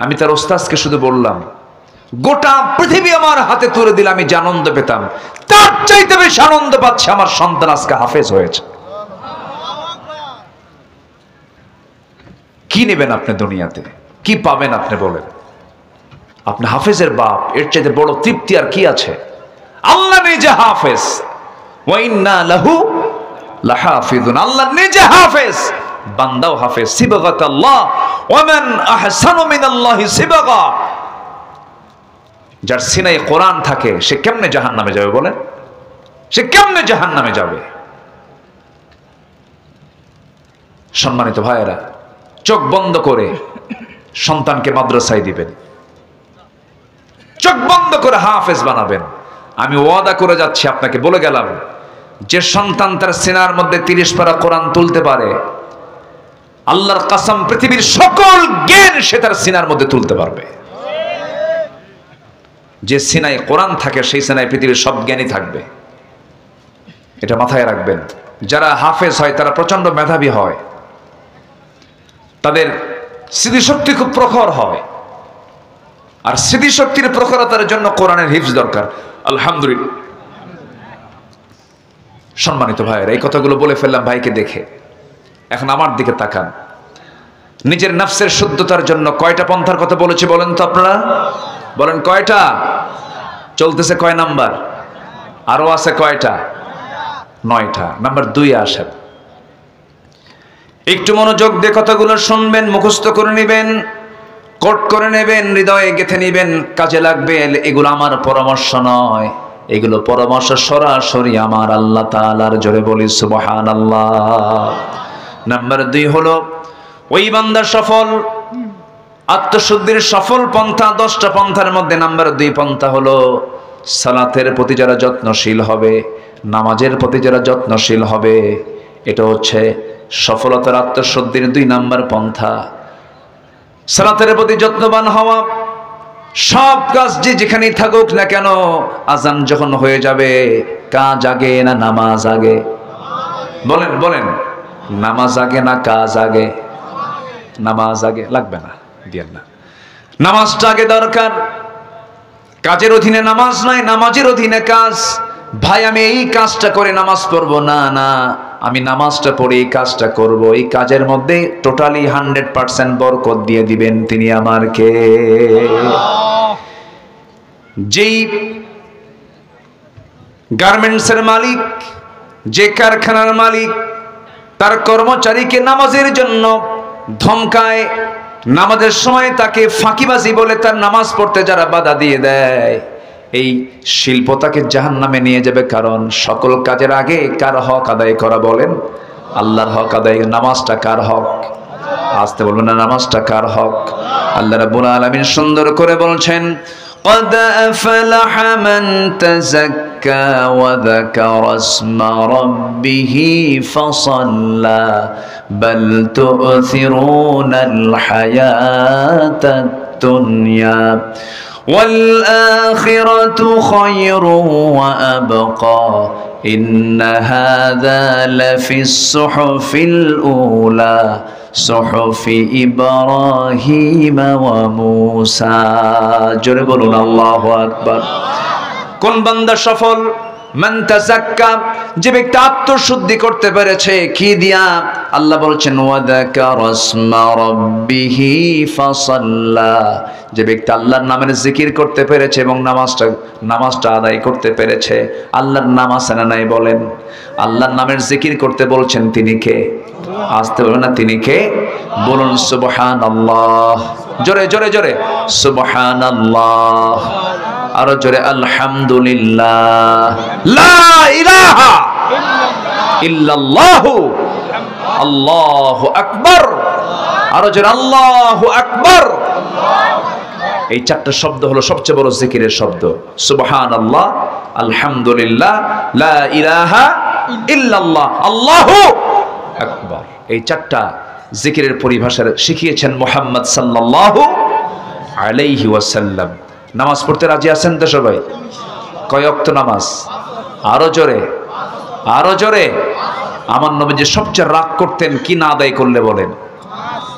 আমি তার ওস্তাদকে শুধু বললাম, গোটা পৃথিবী আমার হাতে তুলে দিলে আমি যে আনন্দ পেতাম, তার চাইতে বেশি আনন্দ পাচ্ছে আমার সন্তান আজকে হাফেজ হয়েছে। কি নেবেন আপনি দুনিয়াতে? কি পাবেন আপনি বলেন? আপনি হাফেজের বাপ, এর চাইতে বড় তৃপ্তি আর কি আছে? আল্লাহ নিজে হাফেজ, ওয়া ইন্না লাহু লাহাফিজুন। আল্লাহ নিজে হাফেজ, বান্দাও হাফেজ। সিবগাতাল্লাহ ওয়া মান আহসানু মিনাল্লাহি সিবগা। যার সিনায় কোরআন থাকে সে কেমনে জাহান্নামে যাবে বলেন? সে কেমনে জাহান্নামে যাবে? সম্মানিত ভাইয়েরা, চোখ বন্ধ করে সন্তানকে মাদ্রাসায় দিবেন, চোখ বন্ধ করে হাফেজ বানাবেন। আমি ওয়াদা করে যাচ্ছি, আপনাকে বলে গেলাম, যে সন্তান তার সিনার মধ্যে 30 পারা কোরআন তুলতে পারে, আল্লাহর কসম পৃথিবীর সকল জ্ঞান সে তার সিনার মধ্যে তুলতে পারবে। যে সিনায় কোরআন থাকে সেই সিনায় পৃথিবীর সব জ্ঞানই থাকবে, এটা মাথায় রাখবেন। যারা হাফেজ হয় তারা প্রচন্ড মেধাবী হয়, তাদের স্মৃতিশক্তি খুব প্রখর হয়, আর স্মৃতিশক্তির প্রখরতার জন্য কোরআনের হিফজ দরকার। আলহামদুলিল্লাহ। সম্মানিত ভাইয়েরা, এই কথাগুলো বলে ফেললাম ভাইকে দেখে। এখন আমার দিকে তাকান। নিজের নফসের শুদ্ধতার জন্য কয়টা পন্থার কথা বলেছি বলেন তো আপনারা? বলেন কয়টা? চলতেছে কয় নাম্বার? আরো আছে কয়টা? 9টা। নাম্বার 2 আসেন। একটু মনোযোগ দিয়ে কথাগুলো শুনবেন, মুখস্থ করে নেবেন, কোট করে নেবেন, হৃদয়ে গেঁথে নেবেন, কাজে লাগবে। এগুলো আমার পরামর্শ নয়, এগুলো পরামর্শ সরাসরি আমার আল্লাহ তাআলার। জোরে বলি সুবহানাল্লাহ। নাম্বার 2 হলো ওই বান্দা সফল, আত্মশুদ্ধির সফল পন্থা 10টা পন্থার মধ্যে নাম্বার 2 পন্থা হলো সালাতের প্রতি যারা যত্নশীল হবে, নামাজের প্রতি যারা যত্নশীল হবে, এটা হচ্ছে সফলতার আত্মশুদ্ধির 2 নাম্বার পন্থা। সালাতের প্রতি যত্নবান হওয়া। সব কাজ যেখানেই থাকুক না কেন, আজান যখন হয়ে যাবে কাজ আগে না নামাজ আগে? বলেন বলেন, নামাজ আগে না কাজ আগে? নামাজ আগে। লাগবে না, দিয়েন না। নামাজটা আগে দরকার। কাজের অধীনে নামাজ নয়, নামাজের অধীনে কাজ। ভাই আমি এই কাজটা করে নামাজ পড়বো না, না আমি নামাজটা পড়ে এই কাজটা করব, এই কাজের মধ্যে টোটালি 100% বরকত দিয়ে দিবেন তিনি আমার কে? যেই গার্মেন্টসের মালিক, যে কারখানার মালিক তার কর্মচারীকে নামাজের জন্য ধমকায়, নামাজের সময় তাকে ফাঁকিবাজি বলে তার নামাজ পড়তে যারা বাধা দিয়ে দেয়, এই শিল্প তাকে জাহান্নামে নিয়ে যাবে। কারণ সকল কাজের আগে কার হক আদায় করা? বলেন, আল্লাহর হক আদায়। নামাজটা কার হক? আসতে বলবেন না, নামাজটা কার হক? আল্লাহ রাব্বুল আলামিন সুন্দর করে বলছেন, قد أفلح من تزكى وذكر اسم ربه فصلى بل تؤثرون الحياة الدنيا والآخرة خير وأبقى إن هذا لفي الصحف الأولى صحف إبراهيم وموسى জোরে বলুন আল্লাহু আকবার। কোন বান্দা সফল? মান তাযাক্কা, যে ব্যক্তি আত্মশুদ্ধি করতে পেরেছে। কি দিয়া? আল্লাহ বলছেন ওয়া যাকারা ইসমা রাব্বিহি ফাসাল্লা, যে ব্যক্তি আল্লাহর নামের জিকির করতে পেরেছে এবং নামাজটা আদায় করতে পেরেছে। আল্লাহর নাম আছে না নাই? বলেন, আল্লাহর নামের জিকির করতে বলছেন তিনি কে? আসতে বলবেন না, তিনি কে? বলুন সুবহানাল্লাহ। জোরে জোরে জোরে সুবহানাল্লাহ। আরো জোরে আলহামদুলিল্লাহ। লা ইলাহা ইল্লাল্লাহু আল্লাহু আকবার। আরো জোরে আল্লাহু আকবার। এই 4টা শব্দ হলো সবচেয়ে বড় জিকিরের শব্দ। সুবহানাল্লাহ, আলহামদুলিল্লাহ, লা ইলাহা ইল্লাল্লাহ, আল্লাহু আকবার। এই 4টা জিকিরের পরিভাষা শিখিয়েছেন মুহাম্মদ সাল্লাল্লাহু আলাইহি ওয়াসাল্লাম। নামাজ পড়তে রাজি আছেন তো সবাই? কয় ওয়াক্ত নামাজ? আরো জোরে, আরো জোরে। আমার নবী যে সবচেয়ে রাগ করতেন কি না আদায় করলে? বলেন।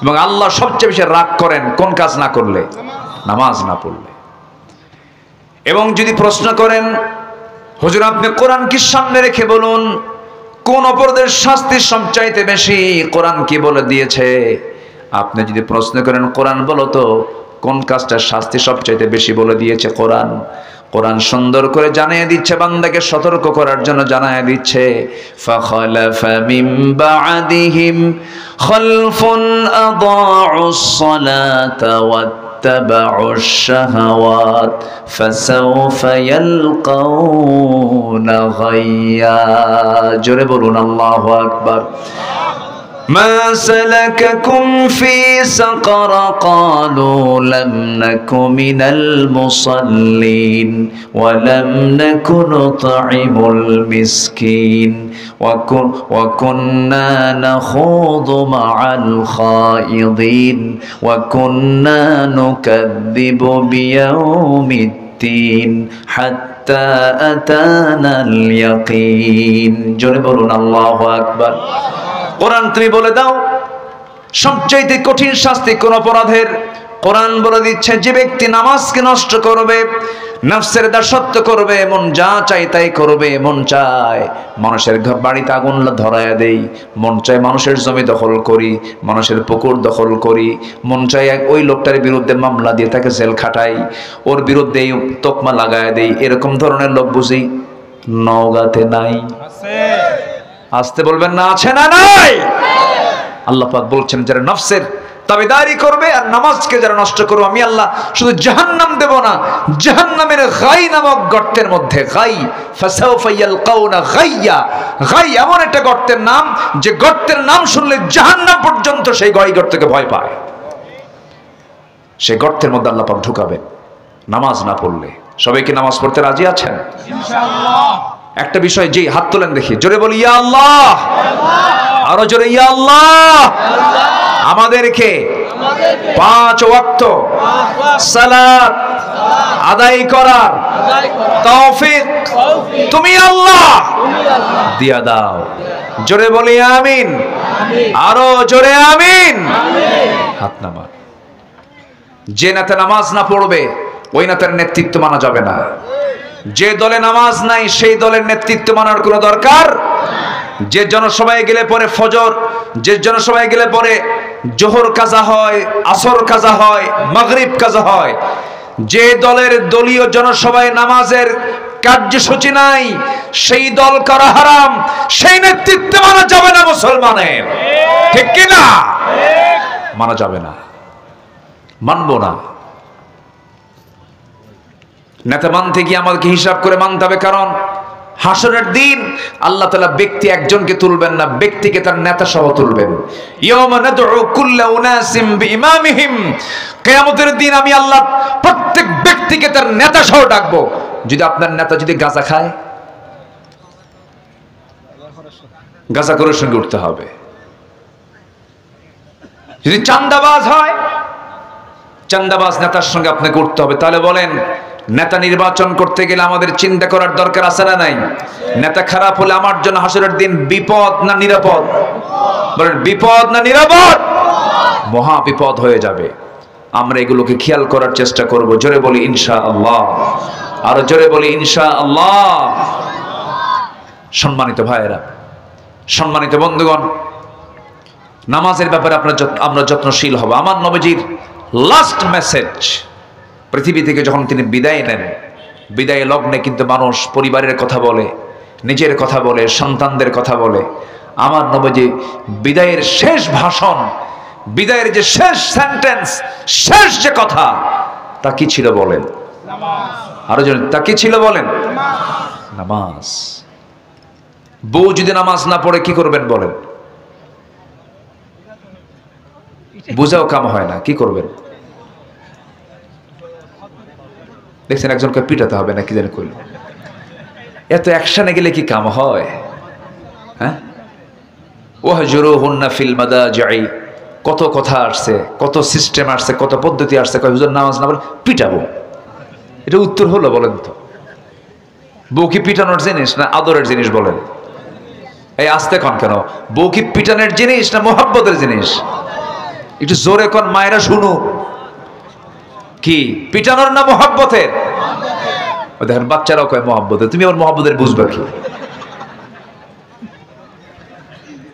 এবং আল্লাহ সবচেয়ে বেশি রাগ করেন কোন কাজ না করলে? নামাজ না পড়লে। এবং যদি প্রশ্ন করেন হুজুর আপনি কোরআন কি সামনে রেখে বলুন, কোন অপরাধের শাস্তি সবচাইতে বেশি? কোরআন কি বলে দিয়েছে? আপনি যদি প্রশ্ন করেন কোরআন বলো তো কোন কাজটার শাস্তি সবচাইতে বেশি বলে দিয়েছে? কোরআন। কোরআন সুন্দর করে জানিয়ে দিচ্ছে, বান্দাকে সতর্ক করার জন্য জানিয়ে দিচ্ছে, ফাখালাফা মিন বা'দিহিম খালফুন আদাউস সালাতা ওয়াত্তাবাউশ শাহাওয়াত ফাসাউফা ইয়ালকাউনা গায়্যা। জোরে বলুন আল্লাহু আকবার। ما سلككم في سقر قالوا لم نك من المصلين ولم نك نطعم المسكين وكنا نخوض مع الخائضين وكنا نكذب بيوم الدين حتى أتانا اليقين جربوا الله أكبر। কোরআন তুমি বলে দাও সবচাইতে কঠিন শাস্তি কোন অপরাধের? কোরআন বলে দিচ্ছে যে ব্যক্তি নামাজকে নষ্ট করবে, নফসের দাসত্ব করবে, মন যা চাই তাই করবে, মন চায় মানুষের বাড়িতে আগুন ধরায়া দেই, মন চায় মানুষের জমি দখল করি, মানুষের পুকুর দখল করি, মন চায় ওই লোকটার বিরুদ্ধে মামলা দিয়ে তাকে জেল খাটাই, ওর বিরুদ্ধে তকমা লাগায় দেই, এরকম ধরনের লোক বুঝি নওগাঁতে নাই? আসতে বলবেন না, আছে না নাই? আল্লাহ পাক বলছেন যারা নফসের তাবেদারি করবে আর নামাজকে যারা নষ্ট করবে আমি আল্লাহ শুধু জাহান্নাম দেব না, জাহান্নামের গাই নামক গর্তের মধ্যে, গাই ফাসাউফা ইয়ালকাউনা গাইয়া, গাই এমন একটা গর্তের নাম যে গর্তের নাম শুনলে জাহান্নাম পর্যন্ত সেই গাই গর্তকে ভয় পায়। সেই গর্তের মধ্যে আল্লাহ পাক ঢুকাবেন নামাজ না পড়লে। সবাই কি নামাজ পড়তে রাজি আছেন? ইনশাআল্লাহ। একটা বিষয়, জি হাত তোলেন দেখি, জোরে বলি ইয়া আল্লাহ, আরো জোরে ইয়া আল্লাহ। আমাদেরকে 5 ওয়াক্ত সালাত আদায় করার তৌফিক তুমি আল্লাহ দিয়া দাও। জোরে বলি আমিন, আরো জোরে আমিন। হাত নামা। যে নেতা নামাজ না পড়বে ওই নেতার নেতৃত্ব মানা যাবে না। যে দলে নামাজ নাই সেই দলের নেতৃত্ব মানার কোনো দরকার। যে জনসভায় গেলে পরে ফজর, যে জনসভায় গেলে পরে জোহর কাজা হয়, আসর কাজা হয়, মাগরিব কাজা হয়, যে দলের দলীয় জনসভায় নামাজের কার্যসূচি নাই সেই দল করা হারাম, সেই নেতৃত্ব মানা যাবে না মুসলমানের। ঠিক কিনা? মানা যাবে না, মানবো না। নেতা মানতে গিয়ে আমাদেরকে হিসাব করে মানতে হবে, কারণ হাসরের দিন আল্লাহ তাআলা ব্যক্তি একজনকে তুলবেন না, ব্যক্তিকে তার নেতা সহ তুলবেন। ইয়াওমা নাদউ কুল্লা উনাসিম বিইমামিহিম, কিয়ামতের দিন আমি আল্লাহ প্রত্যেক ব্যক্তিকে তার নেতা সহ ডাকবো। যদি আপনার নেতা যদি গাঁজা খায়, গাঁজাখোরের সঙ্গে উঠতে হবে। যদি চাঁদাবাজ হয়, চাঁদাবাজ নেতার সঙ্গে আপনাকে উঠতে হবে। তাহলে বলেন, নেতা নির্বাচন করতে গেলে আমাদের চিন্তা করার দরকার আছে না নাই? নেতা খারাপ হলে আমার জন্য হাসরের দিন বিপদ না নিরাপদ? বলেন, বিপদ না নিরাপদ? মহা বিপদ হয়ে যাবে। আমরা এগুলোকে খেয়াল করার চেষ্টা করব। জোরে বলি ইনশাআল্লাহ, আরো জোরে বলি ইনশাআল্লাহ। সম্মানিত ভাইয়েরা, সম্মানিত বন্ধুগণ, নামাজের ব্যাপারে আমরা যত্নশীল হব। আমার নবীজির লাস্ট মেসেজ, পৃথিবী থেকে যখন তিনি বিদায় নেন, বিদায় লগ্নে কিন্তু মানুষ পরিবারের কথা বলে, নিজের কথা বলে, সন্তানদের কথা বলে। আমার নবীজি বিদায়ের শেষ ভাষণ, বিদায়ের যে শেষ সেন্টেন্স, শেষ যে কথা, তা কি ছিল বলেন? আরো জন, তা কি ছিল বলেন? নামাজ। বউ যদি নামাজ না পড়ে কি করবেন বলেন? বুঝাও কাম হয় না, কি করবেন? দেখছেন একজনকে পিটাতে হবে না, কি জানি কইল। এত অ্যাকশনে গেলে কি কাম হয়? হ্যাঁ, ওয়াহজুরুহুন্না ফিল মাদাজি'i, কত কথা আসছে, কত সিস্টেম আসছে, কত পদ্ধতি আসছে। কয় হুজুর নামাজ না পড়লে পিটাবো, এটা উত্তর হলো বলেন তো? বউ কি পিটানোর জিনিস না আদরের জিনিস বলেন? এই আস্তে কন কেন? বউ কি পিটানোর জিনিস না মোহাব্বতের জিনিস? একটু জোরে কন, মায়েরা শুনু। কি পিটানোর না মোহাব্বতের? দেখেন বাচ্চারাও কয় মোহাব্বতের। তুমি আমার মোহাব্বতের বুঝবা কি?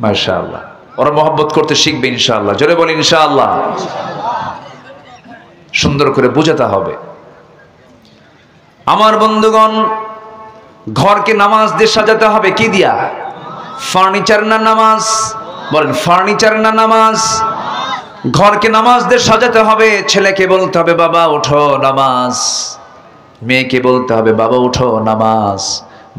মাশাআল্লাহ, ওরা মোহাব্বত করতে শিখবে ইনশাআল্লাহ। জোরে বলি ইনশাআল্লাহ। সুন্দর করে বুঝাতে হবে। আমার বন্ধুগণ, ঘরকে নামাজ দিয়ে সাজাতে হবে কি দিয়া? ফার্নিচার না নামাজ? বলেন, ফার্নিচার না নামাজ? ঘরকে নামাজ দিয়ে সাজাতে হবে। ছেলেকে বলতে হবে বাবা ওঠো নামাজ, মেয়েকে বলতে হবে বাবা উঠো নামাজ,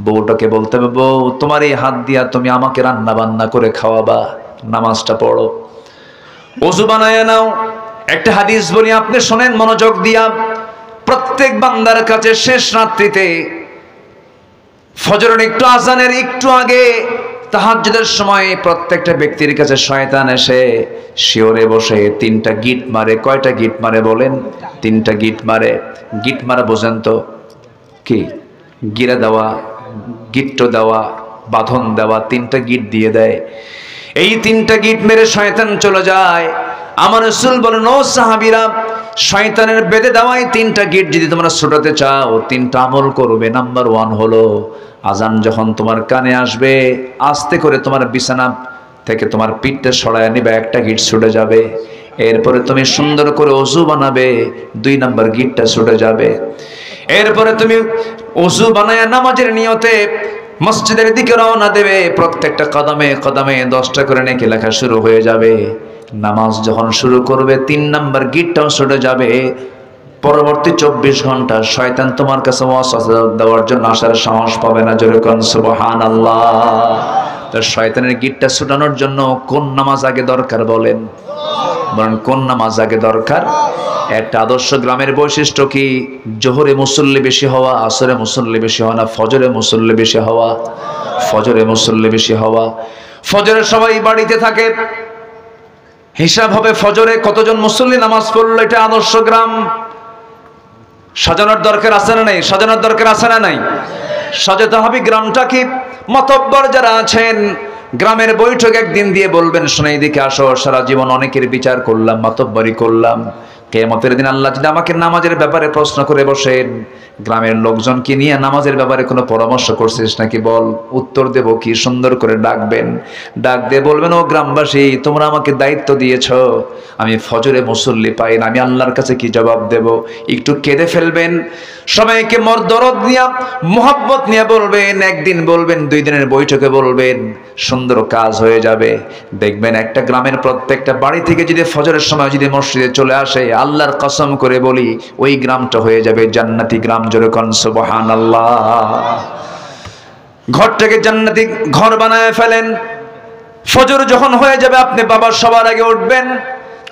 বউটাকে বলতে হবে বউ তোমার এই হাত দিয়া তুমি আমাকে রান্না বান্না করে খাওয়াবা, নামাজটা পড়ো। ওযু বানায় নাও। একটা হাদিস বলি, আপনি শোনেন মনোযোগ দিয়া। প্রত্যেক বান্দার কাছে শেষ রাত্রিতে ফজরের একটু আজানের একটু আগে তাহাজ্জুদের সময় প্রত্যেকটা ব্যক্তির কাছে শয়তান এসে শিওরে বসে 3টা গিট মারে। কয়টা গিট মারে বলেন? 3টা গিট মারে। গিট মারা বোঝেন তো কি? গিরা দেওয়া, গিট্ট দেওয়া, বাঁধন দেওয়া, 3টা গিট দিয়ে দেয়। এই 3টা গিট মেরে শয়তান চলে যায়। আমার রাসূল বলেন, ও সাহাবীরা, শয়তানের বেঁধে দেওয়া এই 3টা গিট যদি তোমরা ছুটাতে চাও, 3টা আমল করবে। নাম্বার 1 হলো, আজান যখন তোমার কানে আসবে আস্তে করে তোমার বিছানা থেকে তোমার পিঠটা সরায় নিবে, একটা গিট ছুটে যাবে। এরপরে তুমি সুন্দর করে ওযু বানাবে, 2 নাম্বার গিটটা ছুটে যাবে। এরপরে তুমি ওযু বানায়া নামাজের নিয়তে মসজিদের দিকে রওনা দেবে। প্রত্যেকটা কদমে কদমে 10টা করে নেকি লেখা শুরু হয়ে যাবে। নামাজ যখন শুরু করবে 3 নাম্বার গিটটাও ছুটে যাবে। পরবর্তী 24 ঘন্টা শয়তান তোমার কাছে ওয়াসওয়াসা দেওয়ার জন্য আসার সাহস পাবে না। জোরে কোন সুবহানাল্লাহ। তো শয়তানের গিটটা ছুটানোর জন্য কোন নামাজ আগে দরকার বলেন? বলেন কোন নামাজ আগে দরকার? একটা আদর্শ গ্রামের বৈশিষ্ট্য কি? জোহরে মুসল্লি বেশি হওয়া, আসরে মুসল্লি বেশি হওয়া, না ফজরে মুসল্লি বেশি হওয়া? ফজরে মুসল্লি বেশি হওয়া। ফজরে সবাই বাড়িতে থাকে, হিসাব হবে ফজরে কতজন মুসল্লি নামাজ পড়লো। এটা আদর্শ গ্রাম। সাজানোর দরকার আছে না নাই? সাজানোর দরকার আছে না নাই? সাজাতে হবে গ্রামটা। কি মাতব্বর যারা আছেন গ্রামের বৈঠক একদিন দিয়ে বলবেন, শোনো এদিকে আসো, সারা জীবন অনেকের বিচার করলাম, মাতব্বরি করলাম, কিয়ামতের দিন আল্লাহ যদি আমাকে নামাজের ব্যাপারে প্রশ্ন করে বসেন, গ্রামের লোকজনকে নিয়ে নামাজের ব্যাপারে কোনো পরামর্শ করছিস নাকি বল, উত্তর দেব কি? সুন্দর করে ডাকবেন, ডাক দিয়ে বলবেন, ও গ্রামবাসী, তোমরা আমাকে দায়িত্ব দিয়েছ, আমি ফজরে মুসল্লি পাই না, আমি আল্লাহর কাছে কি জবাব দেব? একটু কেঁদে ফেলবেন, সবাইকে দরদ নিয়ে মোহাব্বত নিয়ে বলবেন, একদিন বলবেন, 2 দিনের বৈঠকে বলবেন, সুন্দর কাজ হয়ে যাবে। দেখবেন একটা গ্রামের প্রত্যেকটা বাড়ি থেকে যদি ফজরের সময় যদি মসজিদে চলে আসে, আল্লাহর কসম করে বলি ওই গ্রামটা হয়ে যাবে জান্নাতি গ্রাম। জোরে কোন সুবহানাল্লাহ। ঘরটাকে জান্নাতি ঘর বানায় ফেলেন। ফজর যখন হয়ে যাবে, আপনি বাবা সবার আগে উঠবেন,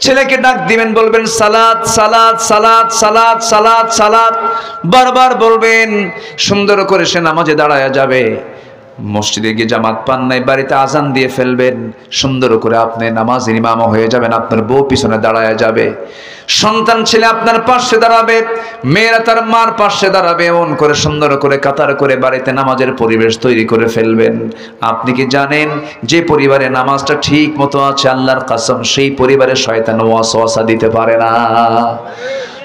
ছেলেকে ডাক দিবেন, বলবেন সালাত সালাত সালাত সালাত সালাত সালাত, বারবার বলবেন। সুন্দর করে সে নামাজে দাঁড়ায়া যাবে। মসজিদে গিয়ে জামাত পান নাই, বাড়িতে আজান দিয়ে ফেলবেন, সুন্দর করে আপনি নামাজের ইমাম হয়ে যাবেন, আপনার বউ পিছনে দাঁড়ায়া যাবে, সন্তান ছেলে আপনার পাশে দাঁড়াবে, মেয়েরা তার মার পাশে দাঁড়াবে, এমন করে সুন্দর করে কাতার করে বাড়িতে নামাজের পরিবেশ তৈরি করে ফেলবেন। আপনি কি জানেন যে পরিবারে নামাজটা ঠিক মতো আছে, আল্লাহর কসম সেই পরিবারে শয়তান ওয়াসওয়াসা দিতে পারে না।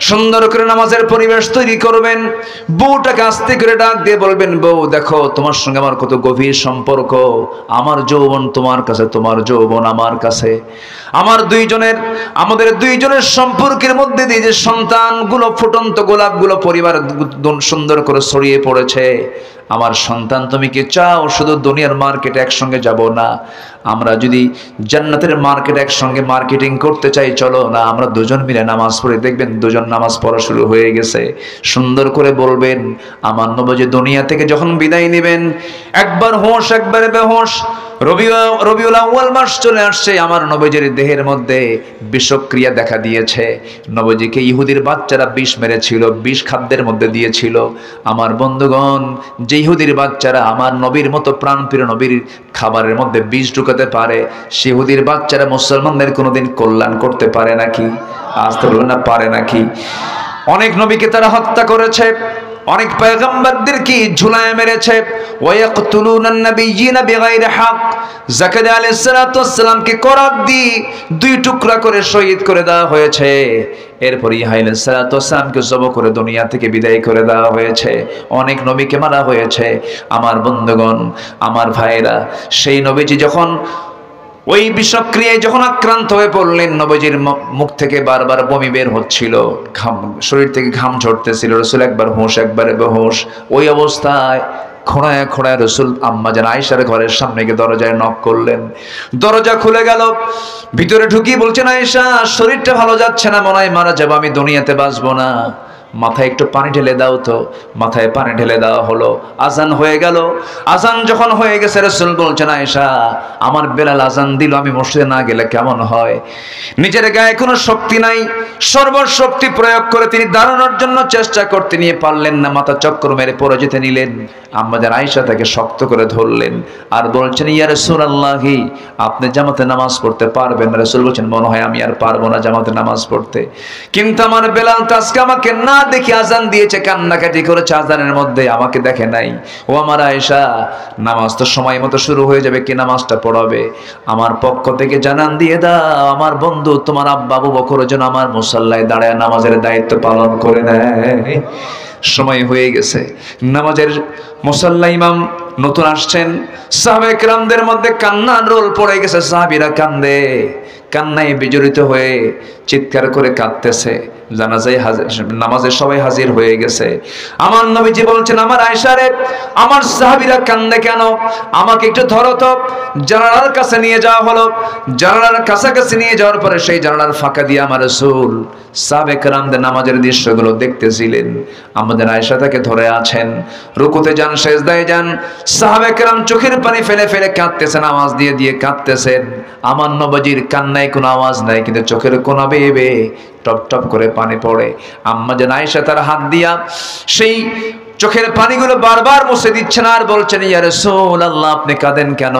সুন্দর করে নামাজের পরিবেশ তৈরি করবেন। বউটাকে আস্তে করে ডাক দিয়ে বলবেন, বউ দেখো, তোমার সঙ্গে আমার কত গভীর সম্পর্ক, আমার যৌবন তোমার কাছে, তোমার যৌবন আমার কাছে, আমাদের দুইজনের সম্পর্কের মধ্যে দিয়ে যে সন্তানগুলো, ফুটন্ত গোলাপগুলো পরিবার সুন্দর করে ছড়িয়ে পড়েছে, আমার সন্তান তুমি কি চাও শুধু দুনিয়ার মার্কেটে একসঙ্গে যাব না, আমরা যদি জান্নাতের মার্কেট একসঙ্গে মার্কেটিং করতে চাই, চলো না আমরা দুজন মিলে নামাজ পড়ে। দেখবেন দুজন নামাজ পড়া শুরু হয়ে গেছে। সুন্দর করে বলবেন, আমার নবী দুনিয়া থেকে যখন বিদায় নেবেন, একবার হোশ একবারে বেহোশ, রবিউল আউয়াল মাস চলে আসছে, আমার নবীজির দেহের মধ্যে বিষক্রিয়া দেখা দিয়েছে। নবীজিকে ইহুদির বাচ্চারা বিষ মেরেছিল, বিষ খাদ্যের মধ্যে দিয়েছিল। আমার বন্ধুগণ, যে ইহুদির বাচ্চারা আমার নবীর মতো প্রাণপ্রিয় নবীর খাবারের মধ্যে বিষ ঢুকাতে পারে, সে ইহুদির বাচ্চারা মুসলমানদের কোনোদিন কল্যাণ করতে পারে নাকি? আসতে বলবেন না, পারে নাকি? অনেক নবীকে তারা হত্যা করেছে, অনেক পয়গম্বরদেরকে ঝুলায় মেরেছে। ওয়ায়াকতুলুনান নাবিয়্যিনা বিগাইরি হক। জাকারিয়া আলাইহিস সালাতু ওয়াস সালামকে করাত দিয়ে 2 টুকরা করে শহীদ করে দেওয়া হয়েছে। এরপর ইহা আলাইহিস সালাতু ওয়াস সালামকে জবাই করে দুনিয়া থেকে বিদায় করে দেওয়া হয়েছে। অনেক নবীকে মারা হয়েছে। আমার বন্ধুগণ, আমার ভাইরা, সেই নবীজি যখন ওই বিষক্রিয়ায় যখন আক্রান্ত হয়ে পড়লেন, নবীজির মুখ থেকে বারবার বমি বের হচ্ছিল, শরীর থেকে ঘাম ঝরতেছিল, রাসূল একবার হোশ একবারে বেহুশ। ওই অবস্থায় খোঁড়ায় খোঁড়ায় রাসূল আম্মাজান আয়েশার ঘরের সামনে গিয়ে দরজায় নক করলেন। দরজা খুলে গেল, ভিতরে ঢুকিয়ে বলছেন, আয়েশা শরীরটা ভালো যাচ্ছে না, মনে হয় মারা যাবো, আমি দুনিয়াতে বাঁচবো না, মাথায় একটু পানি ঢেলে দাও তো। মাথায় পানি ঢেলে দেওয়া হলো। আজান হয়ে গেল। আজান যখন হয়ে গেছে, রাসূল বলছেন, আয়েশা আমার বেলাল আজান দিল, আমি মসজিদে না গেলে কেমন হয়? নিজের গায়ে কোনো শক্তি নাই, সর্বশক্তি প্রয়োগ করে তিনি দাঁড়ানোর জন্য চেষ্টা করতে নিয়ে পারলেন না, মাথা চক্কর মেরে পড়ে যেতে নিলেন। আম্মাজান আয়েশা তাকে শক্ত করে ধরলেন আর বলছেন, ইয়া রাসূলুল্লাহি আপনি জামাতে নামাজ পড়তে পারবেন? রাসূল বলছেন, মনে হয় আমি আর পারবো না জামাতে নামাজ পড়তে, কিন্তু আমার বেলাল তো আজকে আমাকে না দেখে আজান দিয়েছে, কান্নাকাটি করেছে আজানের মধ্যে, আমাকে দেখে নাই। ও আমার আয়েশা, নামাজ তো সময় মতো শুরু হয়ে যাবে, কি নামাজটা পড়াবে? আমার পক্ষ থেকে জানান দিয়ে দাও, আমার বন্ধু তোমার আব্বা আবু বকর যেন আমার মুসাল্লায় দাঁড়ায় নামাজের দায়িত্ব পালন করে নেয়। সময় হয়ে গেছে, নামাজের মুসাল্লা ইমাম নতুন আসছেন, সাহাবায়ে কেরামদের মধ্যে কান্নার রোল পড়ে গেছে, সাহাবীরা কান্দে, কান্নায় বিজড়িত হয়ে চিৎকার করে কাঁদতেছে। জানাজায় নামাজে সবাই হাজির হয়ে গেছে। আমার নবীজি বলছেন, আমার আয়েশা রে, আমার সাহাবীরা কান্দে কেন? আমাকে একটু ধরো তো। জানালার কাছে নিয়ে যাওয়া হলো। জানালার কাছাকাছি নিয়ে যাওয়ার পরে সেই জানালার ফাঁকা দিয়ে আমার রাসূল সাহাবায়ে কেরামদের নামাজের দৃশ্যগুলো দেখতেছিলেন। আমাদের আয়েশা তাকে ধরে আছেন, রুকুতে যান, সেজদায় যান, সাহাবায়ে কেরাম চোখের পানি ফেলে ফেলে কাঁদতেছেন, আওয়াজ দিয়ে দিয়ে কাঁদতেছেন। আমার নবীজির কান্না নাই, কোনো আওয়াজ নাই, কিন্তু চোখের কোনা বেয়ে বেয়ে টপ টপ করে পানি পড়ে। আম্মা জান আয়েশা তার হাত দিয়া সেই চোখের পানিগুলো বারবার মুছে দিচ্ছেন আর বলছেন, ইয়া রাসূলুল্লাহ, আপনি কাঁদেন কেন?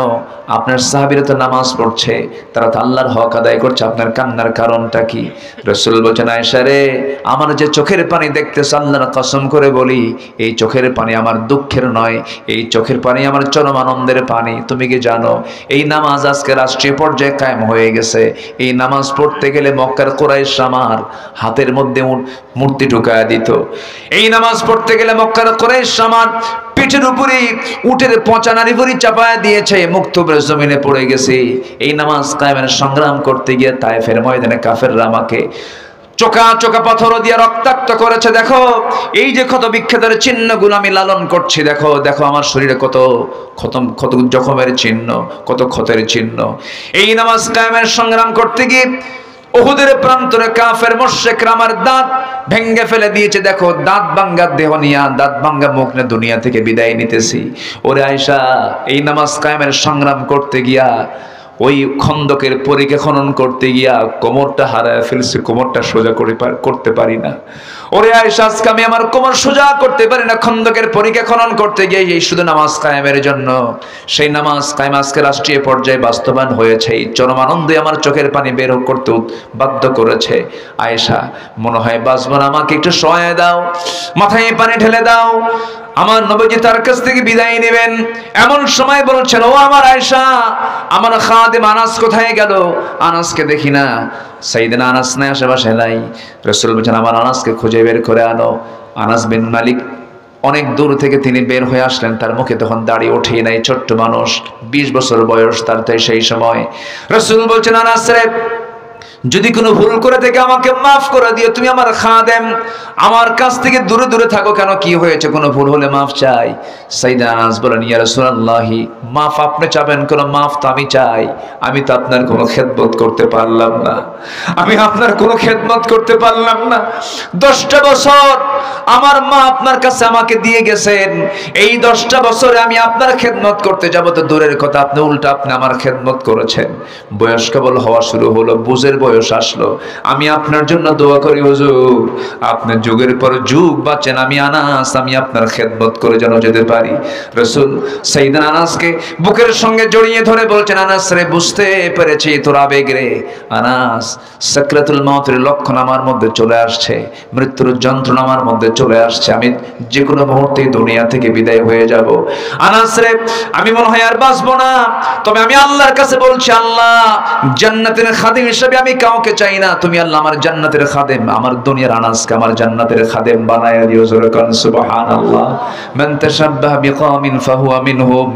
আপনার সাহাবীরা তো নামাজ পড়ছে, তারা তো আল্লাহর হক আদায় করছে, আপনার কান্নার কারণটা কি? রাসূল বলছেন, আয়েশা রে, আমার যে চোখের পানি দেখতেছ, আল্লাহর কসম করে বলি, এই চোখের পানি আমার দুঃখের নয়, এই চোখের পানি আমার চরম আনন্দের পানি। তুমি কি জানো, এই নামাজ আজকে রাষ্ট্রীয় পর্যায়ে কায়েম হয়ে গেছে। এই নামাজ পড়তে গেলে মক্কার কুরাইশ আমার হাতের মধ্যে মূর্তি ঢুকায়া দিত। এই নামাজ পড়তে গেলে মক্কার কুরাইশ আমার পিঠের উপরে উটের পচা নারী ভরি চাপায়া দিয়েছে, মুক্তবের জমিনে পড়ে গেছে। এই নামাজ কায়েমের সংগ্রাম করতে গিয়ে তায়েফের ময়দানে কাফেররা আমাকে চোকা চোকা পাথর দিয়ে রক্তাক্ত করেছে। দেখো এই যে ক্ষত বিক্ষতের চিহ্নগুলো আমি লালন করছি, দেখো দেখো আমার শরীরে কত ক্ষত জখমের চিহ্ন, কত ক্ষতের চিহ্ন। এই নামাজ কায়েমের সংগ্রাম করতে গিয়ে উহুদের প্রান্তরে কাফের মুশরিকরা আমার দাঁত ভেঙে ফেলে দিয়েছে। দেখো দাঁত ভাঙ্গা দেহ নিয়া, দাঁত ভাঙ্গা মুখ নিয়ে দুনিয়া থেকে বিদায় নিতেছি। ওরে আয়েশা, এই নামাজ কায়েমের সংগ্রাম করতে গিয়া, ওই খন্দকের পরীক্ষা খনন করতে গিয়া কোমরটা হারায় ফেলছি, কোমরটা সোজা করতে পারি না। ওরে আয়েশা, আজকে আমি আমার কোমর সোজা করতে পারি না খন্দকের পরীক্ষা খনন করতে গিয়ে, এই শুধু নামাজ কায়েমের জন্য। সেই নামাজ কায়েম আজকে রাষ্ট্রীয় পর্যায়ে বাস্তবায়ন হয়েছে। এই চরম আনন্দে আমার চোখের পানি বের করতে বাধ্য করেছে। আয়েশা, মনে হয় বাঁচব না, আমাকে একটু সহায় দাও, মাথায় পানি ঢেলে দাও, আমার নবীজি তার কাছ থেকে বিদায় নেবেন। এমন সময় বলছেন, ও আমার আয়েশা, আমার খাদেম আনাস কোথায় গেল? আনাসকে দেখি না। সাইয়েদনা আনাস নাই, আশেপাশে নাই। রাসূল বলেছেন, আমার আনাসকে খুঁজে বের করে আনো। আনাস বিন মালিক অনেক দূর থেকে তিনি বের হয়ে আসলেন, তার মুখে তখন দাড়ি ওঠেই নাই, ছোট্ট মানুষ, 20 বছর বয়স তার। তাই সেই সময় রাসূল বলছেন, আনাস রে, যদি কোনো ভুল করে থেকে আমাকে মাফ করে দিও, তুমি আমার খাদেম, আমার কাছ থেকে দূরে দূরে থাকো কেন? কি হয়েছে? কোনো ভুল হলে মাফ চাই। সাইয়েদনা আনাস বলেন, ইয়া রাসূলুল্লাহ, মাফ আপনি চাবেন, কোনো মাফ তো আমি চাই। আমি তো আপনার কোনো খেদমত করতে পারলাম না, আমি আপনার কোনো খেদমত করতে পারলাম না। 10টা বছর আমার মা আপনার কাছে আমাকে দিয়ে গেছেন, এই 10টা বছরে আমি আপনার খেদমত করতে যাব তো দূরের কথা, আপনি উল্টা আপনি আমার খেদমত করেছেন। বয়স কেবল হওয়া শুরু হলো, বুঝের বয়স আসলো। আমি আপনার জন্য দোয়া করি হুজুর, আপনি যুগের পর যুগ বাঁচেন, আমি আনাস, আমি আপনার খেদমত করে যেন যেতে পারি। রাসূল সাইয়েদনা আনাসকে বুকের সঙ্গে জড়িয়ে ধরে বলছেন, আনাস রে, বুঝতে পেরেছি তোর আবেগ রে। আনাস, সাকরাতুল মউতের লক্ষণ আমার মধ্যে চলে আসছে, মৃত্যুর যন্ত্রণা আমার মধ্যে চলে আসছে, আমি যে কোনো মুহূর্তে দুনিয়া থেকে বিদায় হয়ে যাব। আনাস রে, আমি মনে হয় আর বাঁচবো না, তবে আমি আল্লাহর কাছে বলছি, আল্লাহ, জান্নাতের খাদেম হিসেবে আমি কাউকে চাই না, তুমি আল্লাহ আমার জান্নাতের খাদেম, আমার দুনিয়ার আনাসকে আমার জান্নাতের খাদেম বানায়া দিও। জোরে কান সুবহানাল্লাহ। মান তাশাব্বাহা বিকওমিন ফাহুয়া মিনহুম।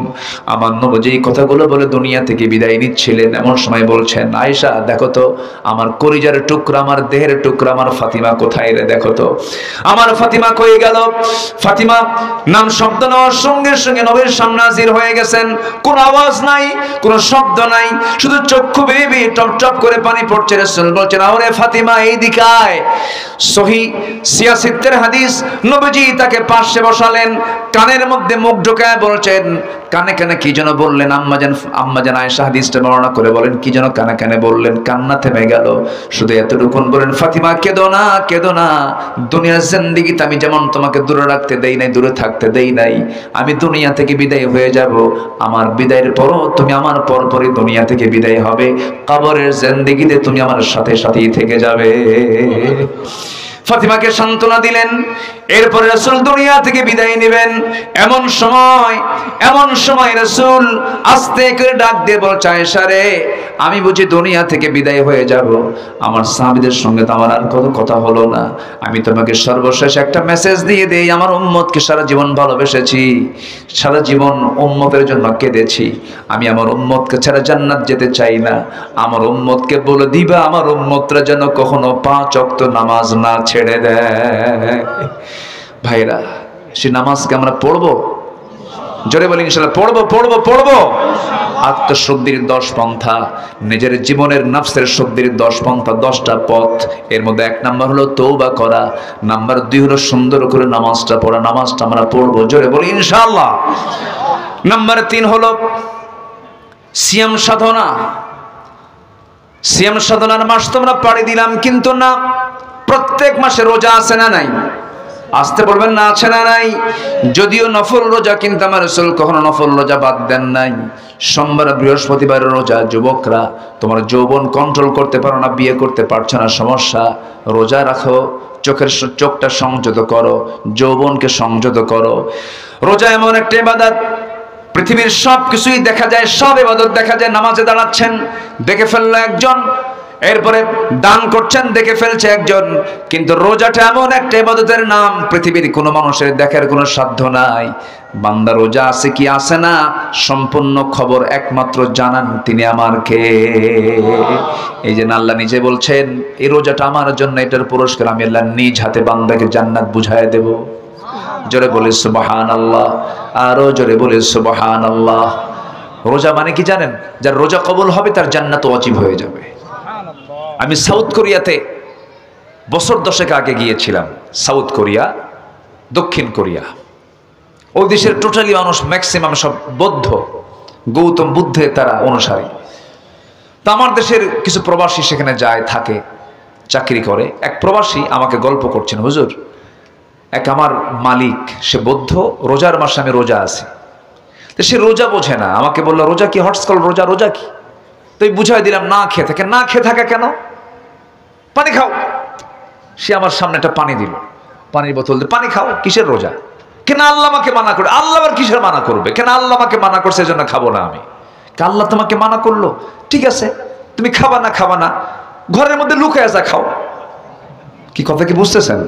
আমার নবী এই কথাগুলো বলে দুনিয়া থেকে বিদায় নিচ্ছিলেন, এমন সময় বলছেন, আয়েশা, দেখো তো আমার কলিজার টুকরা, আমার দেহের টুকরা, আমার ফাতিমা কোথায় রে? দেখো তো আমার ফাতিমা কই গেল? ফাতিমা নাম শব্দ নেওয়ার সঙ্গে সঙ্গে নবীর সামনে হাজির হয়ে গেছেন। কোন আওয়াজ নাই, কোন শব্দ নাই, শুধু চক্ষু বেয়ে বেয়ে টপ টপ করে পানি পড়ছে। রাসূল বলছেন, আরে ফাতিমা, এই দিকে আয়। সহিহ সিয়াসিতের হাদিস, নবীজি তাকে পাশে বসালেন, কানের মধ্যে মুখ ঢোকায় বলছেন, কানে কানে কি যেন বললেন। আম্মাজান আয়েশা হাদিসটা বর্ণনা করে বলেন, কি যেন কানে কানে বললেন, কান্না থেমে গেল। শুধু এতটুকুন বলেন, ফাতিমা, কেঁদো না, কেঁদো না, দুনিয়ার জিন্দেগিতে আমি যেমন তোমাকে দূরে রাখতে দেই নাই, দূরে থাকতে দেই নাই, আমি দুনিয়া থেকে বিদায় হয়ে যাব। আমার বিদায়ের পরও তুমি আমার পরপরই দুনিয়া থেকে বিদায় হবে, কবরের জিন্দেগিতে তুমি আমার সাথে সাথেই থেকে যাবে। ফাতিমাকে সান্ত্বনা দিলেন। এরপরে রাসূল দুনিয়া থেকে বিদায় নেবেন। এমন সময় রাসূল আস্তে করে ডাক দিয়ে বলছে, আয়েশা রে, আমি বুঝি দুনিয়া থেকে বিদায় হয়ে যাব, আমার সাহাবীদের সঙ্গে তো আমার আর কোনো কথা হলো না, আমি তোমাকে সর্বশেষ একটা মেসেজ দিয়ে দেই। আমার উম্মতকে সারা জীবন ভালোবেসেছি, সারা জীবন উম্মতের জন্য কেঁদেছি, আমি আমার উম্মতকে ছাড়া জান্নাত যেতে চাই না। আমার উম্মতকে বলে দিবা, আমার উম্মতরা যেন কখনো 5 ওয়াক্ত নামাজ না ছেড়ে দেয়। ভাইরা, সে নামাজকে আমরা পড়বো, জোরে বলি ইনশাআল্লাহ, পড়বো। আত্মশুদ্ধির 10 পন্থা, নিজের জীবনের নফসের শুদ্ধির 10 পন্থা, 10টা পথ। এর মধ্যে 1 নাম্বার হলো তওবা করা, নাম্বার 2 হলো সুন্দর করে নামাজটা পড়া, নামাজটা আমরা পড়বো, জোরে বলি ইনশাআল্লাহ। নাম্বার 3 হলো সিয়াম সাধনা। সিয়াম সাধনার মাস তোমরা পাড়ি দিলাম, কিন্তু না, প্রত্যেক মাসে রোজা আছে না নাই? আসতে বলবেন না, আছে না নাই? যদিও নফল রোজা, কিন্তু আমার রাসূল কখনো নফল রোজা বাদ দেন নাই। সোমবার বৃহস্পতিবার রোজা। যুবকরা, তোমার যৌবন কন্ট্রোল করতে পারো না, বিয়ে করতে পারছো না, সমস্যা। রোজা রাখো, চোখটা সংযত করো, যৌবনকে সংযত করো। রোজা এমন একটা ইবাদত, পৃথিবীর সব কিছুই দেখা যায়, সব ইবাদত দেখা যায়। নামাজে দাঁড়াচ্ছেন, দেখে ফেললো একজন, এরপরে দান করছেন, দেখে ফেলছে একজন, কিন্তু রোজাটা এমন একটা ইবাদতের নাম, পৃথিবীর কোনো মানুষের দেখার কোনো সাধ্য নাই। বান্দা রোজা আছে কি আছে না, সম্পূর্ণ খবর একমাত্র জানান তিনি আমার কে। এই যে আল্লাহ নিজে বলছেন, এই রোজাটা আমার জন্য, এটার পুরস্কার আমি আল্লাহ নিজ হাতে বান্দাকে জান্নাত বুঝায় দেব। জোরে বলে সুবহানাল্লাহ, আরো জোরে বলে সুবহানাল্লাহ। রোজা মানে কি জানেন? যার রোজা কবুল হবে তার জান্নাত ওয়াজিব হয়ে যাবে। আমি সাউথ কোরিয়াতে বছর 10 আগে গিয়েছিলাম। সাউথ কোরিয়া, দক্ষিণ কোরিয়া, ওই দেশের টোটালি মানুষ ম্যাক্সিমাম সব বৌদ্ধ, গৌতম বুদ্ধের তারা অনুসারী। তা আমার দেশের কিছু প্রবাসী সেখানে যায়, থাকে, চাকরি করে। এক প্রবাসী আমাকে গল্প করছেন, হুজুর, এক আমার মালিক, সে বৌদ্ধ, রোজার মাসে আমি রোজা আছি। তো সে রোজা বোঝে না, আমাকে বললো রোজা কি, হটস্কল রোজা, রোজা কি? তো বুঝাই দিলাম, না খেয়ে থাকে। না খেয়ে থাকে কেন? পানি খাও। সে আমার সামনে একটা পানি দিল, পানির বোতল দিয়ে, পানি খাও। কিসের রোজা? কেন আল্লাহ আমাকে মানা করে? আল্লাহ আবার কিসের মানা করবে? কেন আল্লাহ আমাকে মানা করছে, এজন্য খাবো না আমি। আল্লাহ তোমাকে মানা করলো, ঠিক আছে, তুমি খাবা না, খাবা না, ঘরের মধ্যে লুকায় যা খাও। কি কথা কি বুঝতেছেন?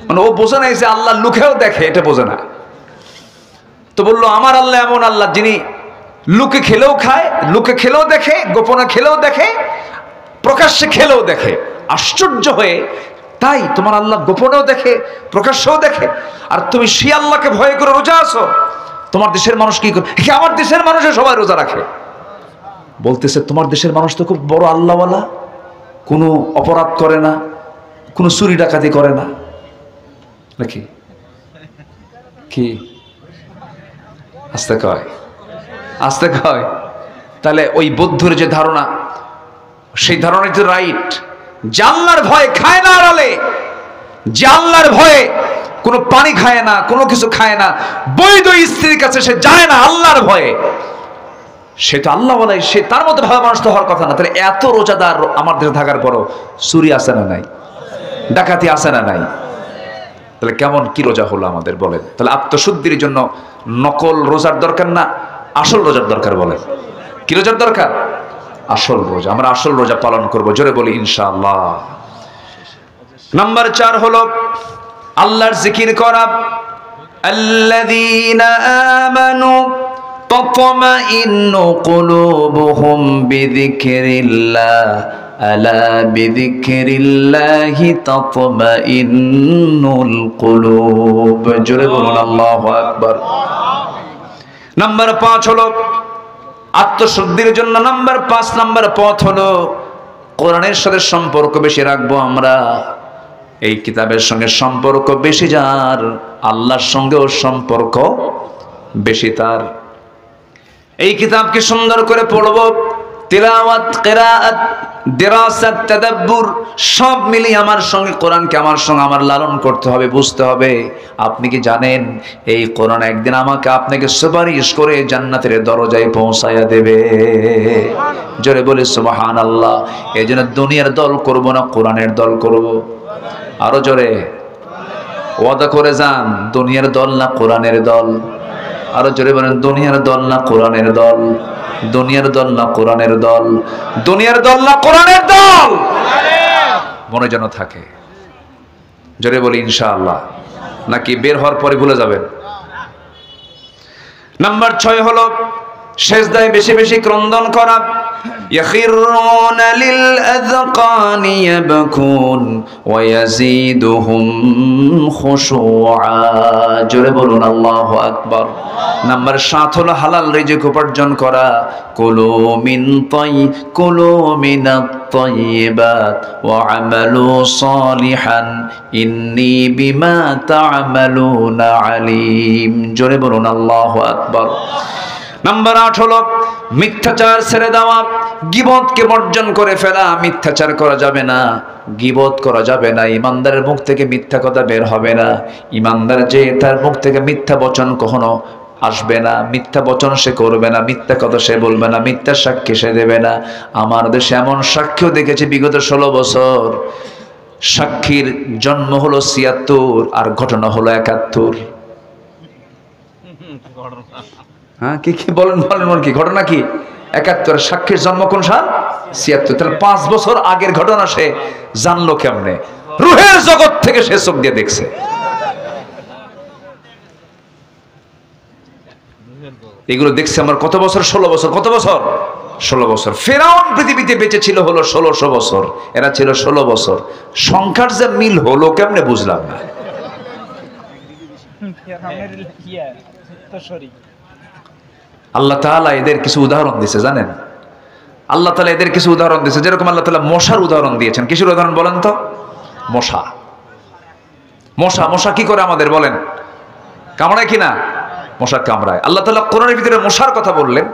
মানে ও বোঝে নাই যে আল্লাহ লুকেও দেখে, এটা বোঝে না। তো বললো, আমার আল্লাহ এমন আল্লাহ যিনি লুকে খেলেও খায়, লুকে খেলেও দেখে, গোপনে খেলেও দেখে, প্রকাশ্যে খেলেও দেখে। আশ্চর্য হয়ে, তাই তোমার আল্লাহ গোপনেও দেখে, প্রকাশ্যেও দেখে, আর তুমি সেই আল্লাহকে ভয় করে রোজা আছো? তোমার দেশের মানুষ কি করে? আমার দেশের মানুষে সবাই রোজা রাখে। বলতেছে, তোমার দেশের মানুষ তো খুব বড় আল্লাহওয়ালা, কোনো অপরাধ করে না, কোনো চুরি ডাকাতি করে না, নাকি? কি আস্তে কয়, আস্তে কয়। তাহলে ওই বৌদ্ধর যে ধারণা, সেই ধারণাই তো রাইট। জাল্লার ভয়ে খায় না আড়ালে, জাল্লার ভয়ে কোনো পানি খায় না, কোনো কিছু খায় না, বৈধ স্ত্রীর কাছে সে যায় না আল্লাহর ভয়ে। সে তো আল্লাহ বলাই, সে তার মধ্যে ভালো মানুষ তো হওয়ার কথা না। তাহলে এত রোজাদার আমার দেশে থাকার পরও চুরি আছে না নাই, ডাকাতি আছে না নাই? তাহলে কেমন কি রোজা হলো আমাদের বলেন? তাহলে আত্মশুদ্ধির জন্য নকল রোজার দরকার না, আসল রোজার দরকার। বলেন কি রোজার দরকার? আসল রোজা। আমরা আসল রোজা পালন করব, জোরে বলি ইনশাআল্লাহ। নাম্বার 4 হলো আল্লাহর জিকির করা। আল্লাযীনা আমানু তাতমাইন্নু কুলুবুহুম বিযিকরিল্লাহ আলা বিযিকরিল্লাহি তাতমাইন্নুল কুলুব। জোরে বলুন আল্লাহু আকবার। নাম্বার 5 হলো আত্মশুদ্ধির জন্য, নাম্বার 5 নাম্বার পথ হলো কোরআনের সাথে সম্পর্ক বেশি রাখবো আমরা। এই কিতাবের সঙ্গে সম্পর্ক বেশি যার, আল্লাহর সঙ্গেও সম্পর্ক বেশি তার। এই কিতাবকে সুন্দর করে পড়বো, তিলাওয়াত, কিরাআত, দিরাসাত, তাদাব্বুর সব মিলিয়ে আমার সঙ্গে কোরআনকে আমার সঙ্গে আমার লালন করতে হবে, বুঝতে হবে। আপনি কি জানেন এই কোরআন একদিন আমাকে আপনাকে সুপারিশ করে জান্নাতের দরজায় পৌঁছায়া দেবে? জোরে বলে সুবহানাল্লাহ। এই জন্য দুনিয়ার দল করব না, কোরআনের দল করব। আরো জোরে ওয়াদা করে যান, দুনিয়ার দল না কোরআনের দল। আরো জোরে বলেন, দুনিয়ার দল না কোরআনের দল, দুনিয়ার দল না কোরআনের দল, দুনিয়ার দল না কোরআনের দল। মনে যেন থাকে। জোরে বলি ইনশাআল্লাহ, নাকি বের হওয়ার পরে ভুলে যাবেন? নাম্বার 6 হলো সেজদায় বেশি বেশি ক্রন্দন করা। ইয়াখিরুনা লিল আযকানি ইয়াবকুন ওয়া ইয়াজিদুহুম খুশুআ। জোরে বলুন আল্লাহু আকবার। নাম্বার 7 হলো হালাল রিজিক উপার্জন করা। কুলু মিনাত তাইয়্যিবাত ওয়া আমালু সালিহান ইন্নী বিমা তা'মালুনা আলিম। জোরে বলুন আল্লাহু আকবার। নাম্বার 8 হলো মিথ্যাচার ছেড়ে দেওয়া। গীবতকে বর্জন করে ফেলা, মিথ্যাচার করা যাবে না, গীবত করা যাবে না, ইমানদারের মুখ থেকে মিথ্যা কথা বের হবে না, ইমানদার যে তার মুখ থেকে মিথ্যা বচন কখনো আসবে না, মিথ্যা বচন সে করবে না, মিথ্যা কথা সে বলবে না, মিথ্যা সাক্ষী সে দেবে না। আমার দেশে এমন সাক্ষ্য দেখেছি বিগত 16 বছর, সাক্ষীর জন্ম হলো 76 আর ঘটনা হলো 71। হ্যাঁ কি কি বলেন কি ঘটনা কি? 71। সাক্ষীর জন্ম কোন সাল? 76। তাহলে 5 বছর আগের ঘটনা সে জানলো কেমনে? রুহের জগৎ থেকে সে চোখ দিয়ে দেখছে। এগুলো দেখছে আমার কত বছর? 16 বছর। কত বছর? 16 বছর। ফেরাউন পৃথিবীতে বেঁচে ছিল হলো 1600 বছর, এরা ছিল 16 বছর। সংখ্যার যে মিল হলো কেমনে বুঝলাম না। আল্লাহ তাআলা এদের কিছু উদাহরণ দিয়েছে জানেন? আল্লাহ তাআলা এদের কিছু উদাহরণ দিয়েছে, যেরকম আল্লাহ তাআলা মশার উদাহরণ দিয়েছেন। কিসের উদাহরণ বলেন তো? মশা। মশা মশা কি করে আমাদের বলেন? কামড়ায় কিনা? মশা কামড়ায়। আল্লাহ তাআলা কোরআনের ভিতরে মশার কথা বললেন,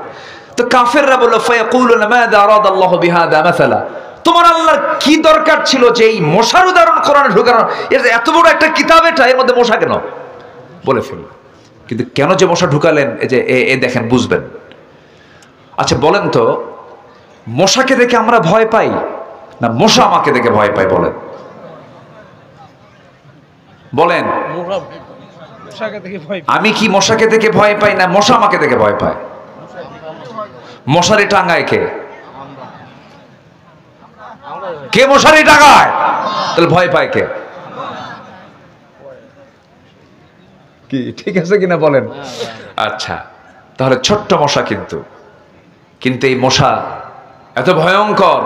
তো কাফেররা বলল ফায়াকুলুনা মাযা আরাদাল্লাহু বিহাযা মাসালা, তোমার আল্লাহর কি দরকার ছিল যে এই মশার উদাহরণ কোরআনে ঢোকানো? এত বড় একটা কিতাব, এটা এর মধ্যে মশা কেন? বলে ফেলল। কিন্তু কেন যে মশা ঢুকালেন এই যে দেখেন বুঝবেন। আচ্ছা বলেন তো, মশাকে দেখে আমরা ভয় পাই না মশা আমাকে দেখে ভয় পায়? বলেন বলেন। আমি কি মশাকে দেখে ভয় পাই না মশা আমাকে দেখে ভয় পায়? মশারি টাঙ্গায় কে? কে মশারি টাঙ্গায়? তাহলে ভয় পায় কে? কি ঠিক আছে কিনা বলেন? আচ্ছা তাহলে ছোট্ট মশা, কিন্তু এই মশা এত ভয়ঙ্কর।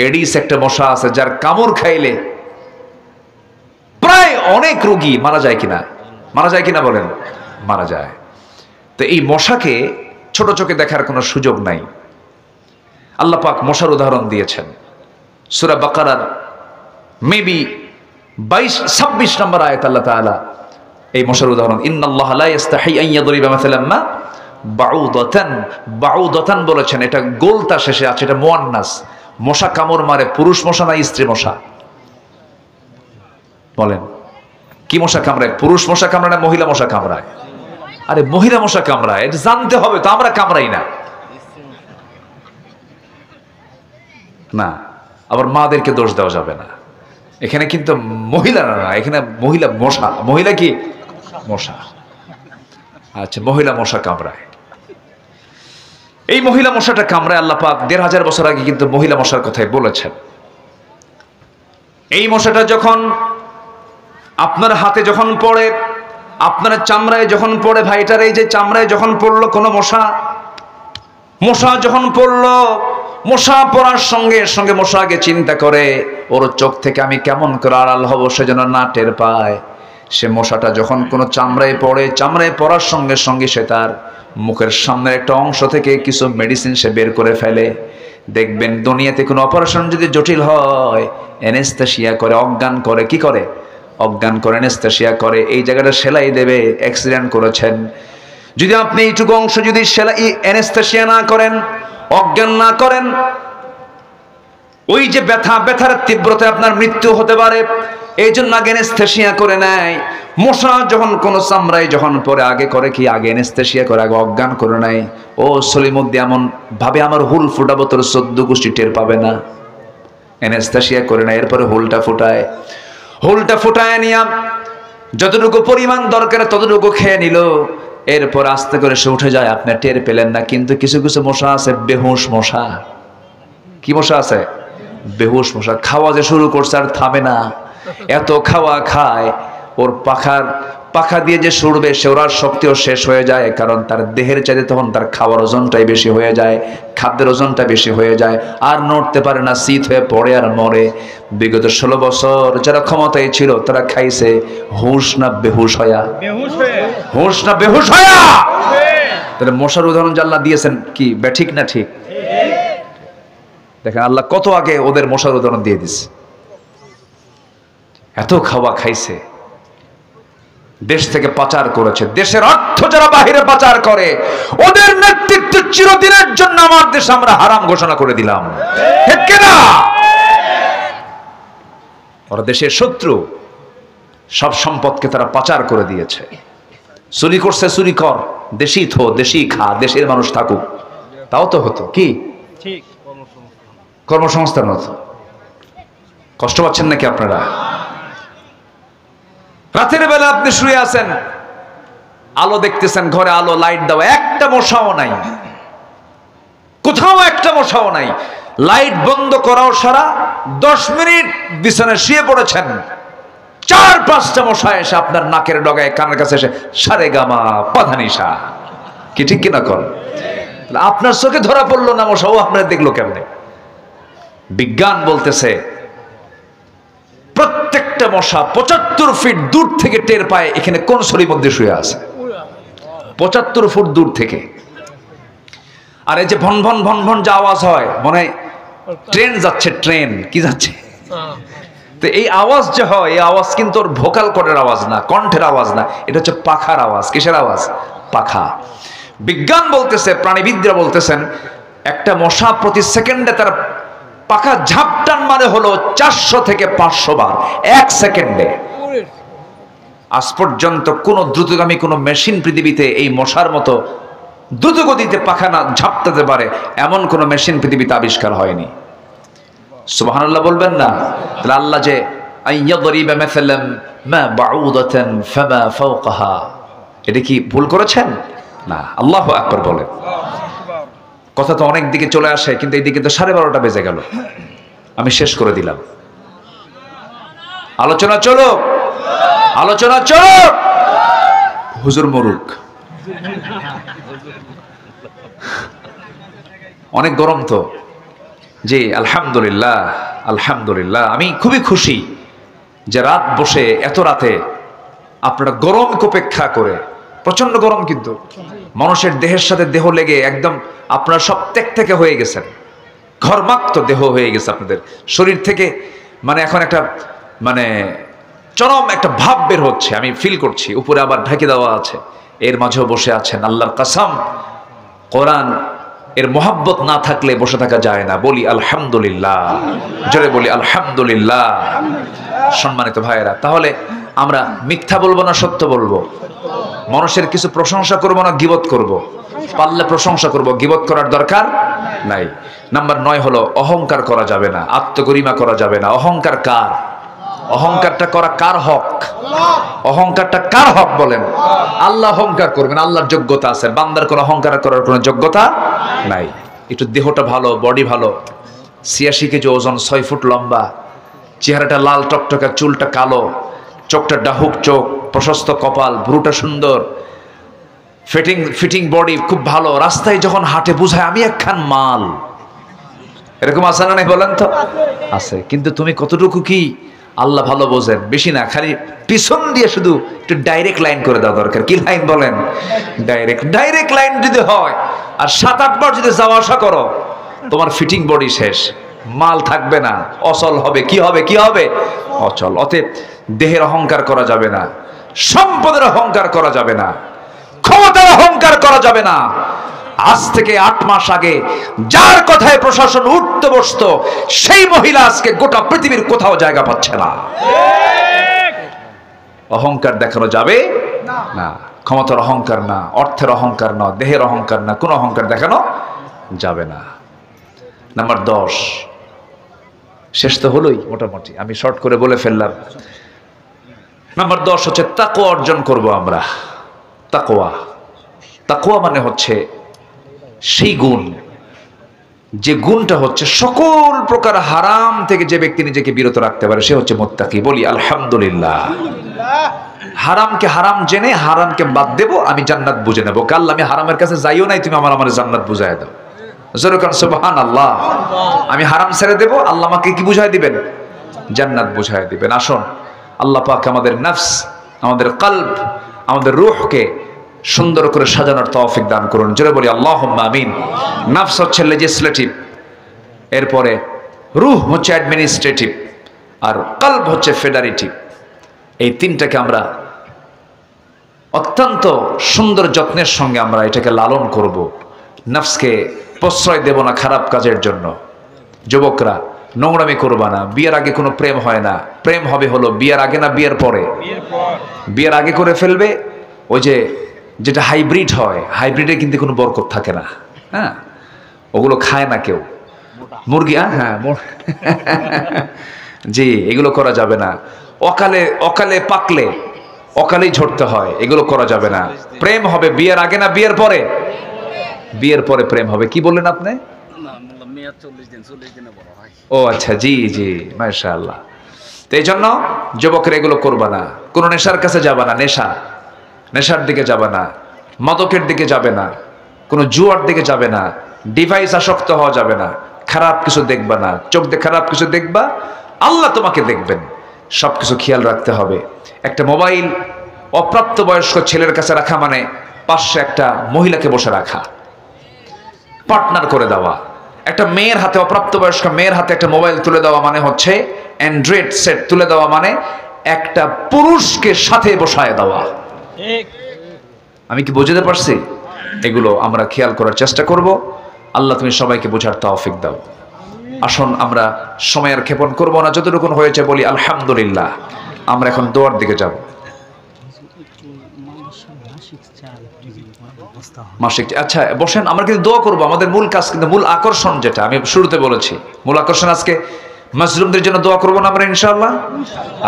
এডিস একটা মশা আছে যার কামড় খাইলে প্রায় অনেক রোগী মারা যায় কিনা? মারা যায় কিনা বলেন? মারা যায়। তো এই মশাকে ছোট চোখে দেখার কোনো সুযোগ নাই। আল্লাহ পাক মশার উদাহরণ দিয়েছেন সূরা বাকারার মেবি 22-26 নম্বর আয়াত। আল্লাহ তাআলা এই মশার উদাহরণ, ইন্নাল্লাহা লা ইস্তাহি আন ইয়াদরিবা মাসালাম মা বাউদাতান, বাউদাতান বলেছেন, এটা গোলতা শেষে আছে, এটা মুয়ান্নাস। মশা কামড় মারে পুরুষ মশা না স্ত্রী মশা? বলেন কি মশা কামড়ায়? পুরুষ মশা কামড়ায় না মহিলা মশা কামড়ায়? আরে মহিলা মশা কামড়ায়, এটা জানতে হবে তো, আমরা কামড়াই না। না, আবার মাদেরকে দোষ দেওয়া যাবে না। এখানে কিন্তু মহিলারা না, এখানে মহিলা মশা। মহিলা কি? মশা। আচ্ছা মহিলা মশা কামড়ায়। এই মহিলা মশাটা কামড়ায় আল্লাহ পাক 1500 বছর আগে কিন্তু মহিলা মশার কথাই বলেছেন। এই মশাটা যখন আপনার হাতে যখন পড়ে, আপনার চামড়ায় যখন পড়ে, ভাইটার এই যে চামড়ায় যখন পড়লো কোনো মশা যখন পড়লো, মশা পড়ার সঙ্গে সঙ্গে মশা আগে চিন্তা করে ওর চোখ থেকে আমি কেমন করে আড়াল হব সে যেন না টের পায়। সে মশাটা যখন কোনো চামড়ায় পড়ে, চামড়ায় পড়ার সঙ্গে সঙ্গে সে তার মুখের সামনের একটা অংশ থেকে কিছু মেডিসিন সে বের করে ফেলে। দেখবেন দুনিয়াতে কোনো অপারেশন যদি জটিল হয়, অ্যানেস্থেসিয়া করে, অজ্ঞান করে। কি করে? অজ্ঞান করে, অ্যানেস্থেসিয়া করে। এই জায়গাটা সেলাই দেবে, অ্যাক্সিডেন্ট করেছেন, যদি আপনি এইটুকু অংশ যদি সেলাই অ্যানেস্থেসিয়া না করেন, অজ্ঞান না করেন, ওই যে ব্যথার তীব্রতায় আপনার মৃত্যু হতে পারে। এই জন্য আগে অ্যানেস্থেসিয়া করে নেয়। মশা যখন কোনো চামড়ায় যখন পরে আগে করে কি? আগে অ্যানেস্থেসিয়া করে, আগে অজ্ঞান করে নেয়। ও সলিমুদ্দি এমন ভাবে আমার হুল ফুটাবো, তোর 14 গোষ্ঠী টের পাবে না। অ্যানেস্থেসিয়া করে নেয়, এরপরে হুলটা ফুটায় নিয়া যতটুকু পরিমাণ দরকার ততটুকু খেয়ে নিল। এরপর আস্তে করে সে উঠে যায়, আপনি টের পেলেন না। কিন্তু কিছু কিছু মশা আছে বেহুশ মশা। কি মশা আছে? বেহুশ মশা। খাওয়া যে শুরু করছে আর থামে না, এত খাওয়া খায়, ওর পাখা দিয়ে যে সরবে সে ওর শক্তিও শেষ হয়ে যায়। কারণ তার দেহের চাইতে তখন তার খাওয়ার ওজনটাই বেশি হয়ে যায়, খাদ্যের ওজনটা বেশি হয়ে যায়, আর নড়তে পারে না, শীত হয়ে পড়ে আর মরে। বিগত 16 বছর যারা ক্ষমতায় ছিল তারা খাইছে হুঁশ না বেহুশ হয়া? হুঁশ না বেহুশ হয়া? তাহলে মশার উদাহরণ যে আল্লাহ দিয়েছেন কি ঠিক না? ঠিক। দেখেন আল্লাহ কত আগে ওদের মশার উদাহরণ দিয়ে দিচ্ছে। এত খাওয়া খাইছে, দেশ থেকে পাচার করেছে। দেশের অর্থ যারা বাহিরে পাচার করে ওদের নেতৃত্ব চিরদিনের জন্য আমার দেশ আমরা হারাম ঘোষণা করে দিলাম, ঠিক কিনা? ওরা দেশের শত্রু, সব সম্পদকে তারা পাচার করে দিয়েছে। চুরি করছে, চুরি কর, দেশি থো, দেশি খা, দেশের মানুষ থাকুক, তাও তো হতো। কি ঠিক কর্মসংস্থান হতো। কষ্ট পাচ্ছেন নাকি আপনারা? রাতের বেলা আপনি শুয়ে আছেন, আলো দেখতেছেন, ঘরে আলো, লাইট দেওয়া, একটা মশাও নাই, কোথাও একটা মশাও নাই। লাইট বন্ধ করাও সারা 10 মিনিট বিছানায় শুয়ে পড়েছেন, 4-5টা মশা এসে আপনার নাকের ডগায়, কানের কাছে এসে সারে গামা পাধানিসা। কি ঠিক কিনা কর? আপনার চোখে ধরা পড়লো না মশা, ও আপনার দেখলো কেমনে? বিজ্ঞান বলতেছে প্রত্যেকটা মশা 75 ফিট দূর থেকে টের পায় এখানে কোন শরীর মধ্যে শুয়ে আছে, 75 ফুট দূর থেকে। আর এই যে ভন ভন ভন ভন যে আওয়াজ হয়, মনে হয় ট্রেন যাচ্ছে, ট্রেন কি যাচ্ছে। তো এই আওয়াজ যে হয়, এই আওয়াজ কিন্তু ওর ভোকাল কর্ডের আওয়াজ না, কণ্ঠের আওয়াজ না, এটা হচ্ছে পাখার আওয়াজ। কিসের আওয়াজ? পাখা। বিজ্ঞান বলতেছে, প্রাণীবিদরা বলতেছেন, একটা মশা প্রতি সেকেন্ডে তার পাখা ঝাপটান মানে হলো 400 থেকে 500 বার 1 সেকেন্ডে। আজ পর্যন্ত কোন দ্রুতগামী কোন মেশিন পৃথিবীতে এই মশার মতো দ্রুত গতিতে পাখা না ঝাপটাতে পারে এমন কোন মেশিন পৃথিবীতে আবিষ্কার হয়নি। সুবহানাল্লাহ বলবেন না? তাহলে আল্লাহ যে আইয়াদরিবা মাসালাম মা বাউদাতান ফামা ফাওকাহা, এটা কি ভুল করেছেন? না, আল্লাহু আকবার বলেন। কথা তো অনেক দিকে চলে আসে, কিন্তু এই দিকে তো 12:30 বেজে গেল। আমি শেষ করে দিলাম। আলোচনা চলো, আলোচনা চলো। হুজুর মরুক, অনেক গরম তো। জি আলহামদুলিল্লাহ, আলহামদুলিল্লাহ। আমি খুবই খুশি যে রাত বসে, এত রাতে আপনারা গরমকে উপেক্ষা করে, প্রচন্ড গরম কিন্তু মানুষের দেহের সাথে দেহ লেগে একদম আপনারা সব ত্যাগ থেকে হয়ে গেছেন, ঘর্মাক্ত দেহ হয়ে গেছে আপনাদের শরীর থেকে। মানে এখন একটা মানে চরম একটা ভাব বের হচ্ছে, আমি ফিল করছি। উপরে আবার ঢেকে দেওয়া আছে, এর মাঝেও বসে আছেন। আল্লাহর কসম, কোরআন এর মোহাব্বত না থাকলে বসে থাকা যায় না। বলি আলহামদুলিল্লাহ, জোরে বলি আলহামদুলিল্লাহ। সম্মানিত ভাইয়েরা, তাহলে আমরা মিথ্যা বলবো না সত্য বলবো? মানুষের কিছু প্রশংসা করবো না গীবত করব? পারলে প্রশংসা করব, গীবত করার দরকার নাই। নাম্বার 9 হলো অহংকার করা যাবে না, আত্মগরিমা করা যাবে না। অহংকার কার? অহংকারটা করা কার হক? অহংকারটা কার হক বলেন? আল্লাহ অহংকার করবেন, আল্লাহর যোগ্যতা আছে। বান্দার কোনো অহংকার করার কোনো যোগ্যতা নাই। একটু দেহটা ভালো, বডি ভালো, 86 কেজি ওজন, 6 ফুট লম্বা, চেহারাটা লাল টকটকা, চুলটা কালো, চোখটা ডাহুক চোখ, প্রশস্ত কপাল, ভ্রুটা সুন্দর, ফিটিং বডি খুব ভালো। রাস্তায় যখন হাঁটে বুঝায় আমি একখান মাল। এরকম আছে না নাই বলেন তো? আছে। কিন্তু তুমি কতটুকু কি আল্লাহ ভালো বোঝেন, বেশি না, খালি পিছন দিয়ে শুধু একটু ডাইরেক্ট লাইন করে দেওয়া দরকার। কি লাইন বলেন? ডাইরেক্ট লাইন যদি হয় আর 7-8 বার যদি যাওয়া আসা করো, তোমার ফিটিং বডি শেষ, মাল থাকবে না, অচল হবে। কি হবে? কি হবে? অচল। অতএব দেহের অহংকার করা যাবে না, সম্পদের অহংকার করা যাবে না, ক্ষমতার অহংকার করা যাবে না। আজ থেকে 8 মাস আগে যার কথায় প্রশাসন উঠতে বসতো, সেই মহিলা আজকে গোটা পৃথিবীর কোথাও জায়গা পাচ্ছে না। অহংকার দেখানো যাবে না। ক্ষমতার অহংকার না, অর্থের অহংকার না, দেহের অহংকার না, কোনো অহংকার দেখানো যাবে না। নাম্বার 10, শেষ তো হলোই মোটামুটি, আমি শর্ট করে বলে ফেললাম। নাম্বার 10 হচ্ছে তাকওয়া অর্জন করব আমরা। তাকওয়া, তাকওয়া মানে হচ্ছে সেই গুণ, যে গুণটা হচ্ছে সকল প্রকার হারাম থেকে যে ব্যক্তি নিজেকে বিরত রাখতে পারে, সে হচ্ছে মুত্তাকি। বলি আলহামদুলিল্লাহ। হারামকে হারাম জেনে হারামকে বাদ দেব, আমি জান্নাত বুঝে নেবো। কাল আমি হারামের কাছে যাইও নাই, তুমি আমার জান্নাত বুঝাই দাও। সুবহানাল্লাহ। আমি হারাম ছেড়ে দেব, আল্লাহ আমাকে কি বুঝাই দিবেন? জান্নাত বুঝাই দিবেন। আসুন আল্লাহ পাক আমাদের নফস, আমাদের কলব, আমাদের রূহকে সুন্দর করে সাজানোর তৌফিক দান করুন। জোরে বলি আল্লাহুম্মা আমিন। নফস হচ্ছে লেজিসলেটিভ, এরপরে রূহ হচ্ছে অ্যাডমিনিস্ট্রেটিভ, আর কলব হচ্ছে ফেডারেটিভ। এই তিনটাকে আমরা অত্যন্ত সুন্দর যত্নের সঙ্গে আমরা এটাকে লালন করব, নফসকে প্রশ্রয় দেব না খারাপ কাজের জন্য। যুবকরা নোংরামি করবা না, বিয়ের আগে কোনো প্রেম হয় না, প্রেম হবে হলো বিয়ের আগে না বিয়ের পরে। বিয়ের আগে করে ফেলবে, ওই যে যেটা হাইব্রিড হয়, হাইব্রিডে কিন্তু কোনো বরকত থাকে না। হ্যাঁ, ওগুলো খায় না কেউ, মুরগি। হ্যাঁ জি, এগুলো করা যাবে না। অকালে অকালে পাকলে অকালেই ঝরতে হয়, এগুলো করা যাবে না। প্রেম হবে বিয়ের আগে না বিয়ের পরে? বিয়ের পরে প্রেম হবে। কি বললেন আপনি? ও আচ্ছা, জি জি, মাশাআল্লাহ। তো এই জন্য যুবকরা এগুলো করবা না, কোনো নেশার কাছে যাবা না, নেশার দিকে যাবে না, মাদকের দিকে যাবে না, কোনো জুয়ার দিকে যাবে না, ডিভাইস আসক্ত হওয়া যাবে না, খারাপ কিছু দেখবা না। চোখ দিয়ে খারাপ কিছু দেখবা, আল্লাহ তোমাকে দেখবেন। সব কিছু খেয়াল রাখতে হবে। একটা মোবাইল অপ্রাপ্তবয়স্ক ছেলের কাছে রাখা মানে পাশে একটা মহিলাকে বসে রাখা, পার্টনার করে দেওয়া। একটা মেয়ের হাতে, অপ্রাপ্তবয়স্ক মেয়ের হাতে একটা মোবাইল তুলে দেওয়া মানে হচ্ছে অ্যান্ড্রয়েড সেট তুলে দেওয়া মানে একটা পুরুষকে সাথে বসায় দেওয়া। আমি কি বুঝতে পারছি? এগুলো আমরা খেয়াল করার চেষ্টা করব। আল্লাহ তুমি সবাইকে বোঝার তৌফিক দাও। আসুন আমরা সময়ের ক্ষেপণ করব না, যতটুকু হয়েছে বলি আলহামদুলিল্লাহ। আমরা এখন দোয়ার দিকে যাব। মাসিক, আচ্ছা বসেন, আমরা কিন্তু দোয়া করবো। আমাদের মূল কাজ কিন্তু, মূল আকর্ষণ যেটা আমি শুরুতে বলেছি, মূল আকর্ষণ আজকে মাজলুমদের জন্য দোয়া করবো না আমরা ইনশাআল্লাহ।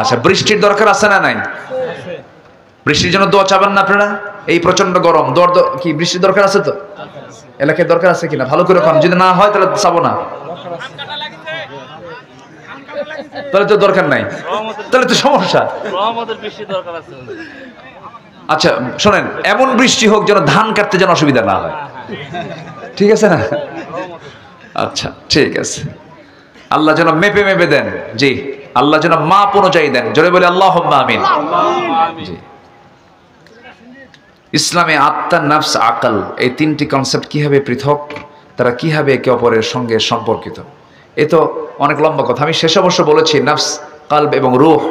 আচ্ছা, বৃষ্টির দরকার আছে না নাই? বৃষ্টির জন্য দোয়া চাবেন না আপনারা? এই প্রচন্ড গরম, কি বৃষ্টির দরকার আছে? তো এলাকায় দরকার আছে কিনা ভালো করে কোন, যদি না হয় তাহলে চাবো না, তাহলে তো দরকার নাই, তাহলে তো সমস্যা। আচ্ছা শোনেন, এমন বৃষ্টি হোক যেন ধান কাটতে যেন অসুবিধা না হয়, ঠিক আছে না? আচ্ছা ঠিক আছে। আল্লাহ যেন মেপে মেপে দেন। জি, আল্লাহ যেন মাপ অনুযায়ী দেন। জোরে বলে আল্লাহুম্মা আমিন। জি, ইসলামে আত্মা, নফস, আকল, এই তিনটি কনসেপ্ট কিভাবে পৃথক, তারা কিভাবে একে অপরের সঙ্গে সম্পর্কিত, এ তো অনেক লম্বা কথা। আমি শেষ অবশ্য বলেছি নফস, কলব এবং রূহ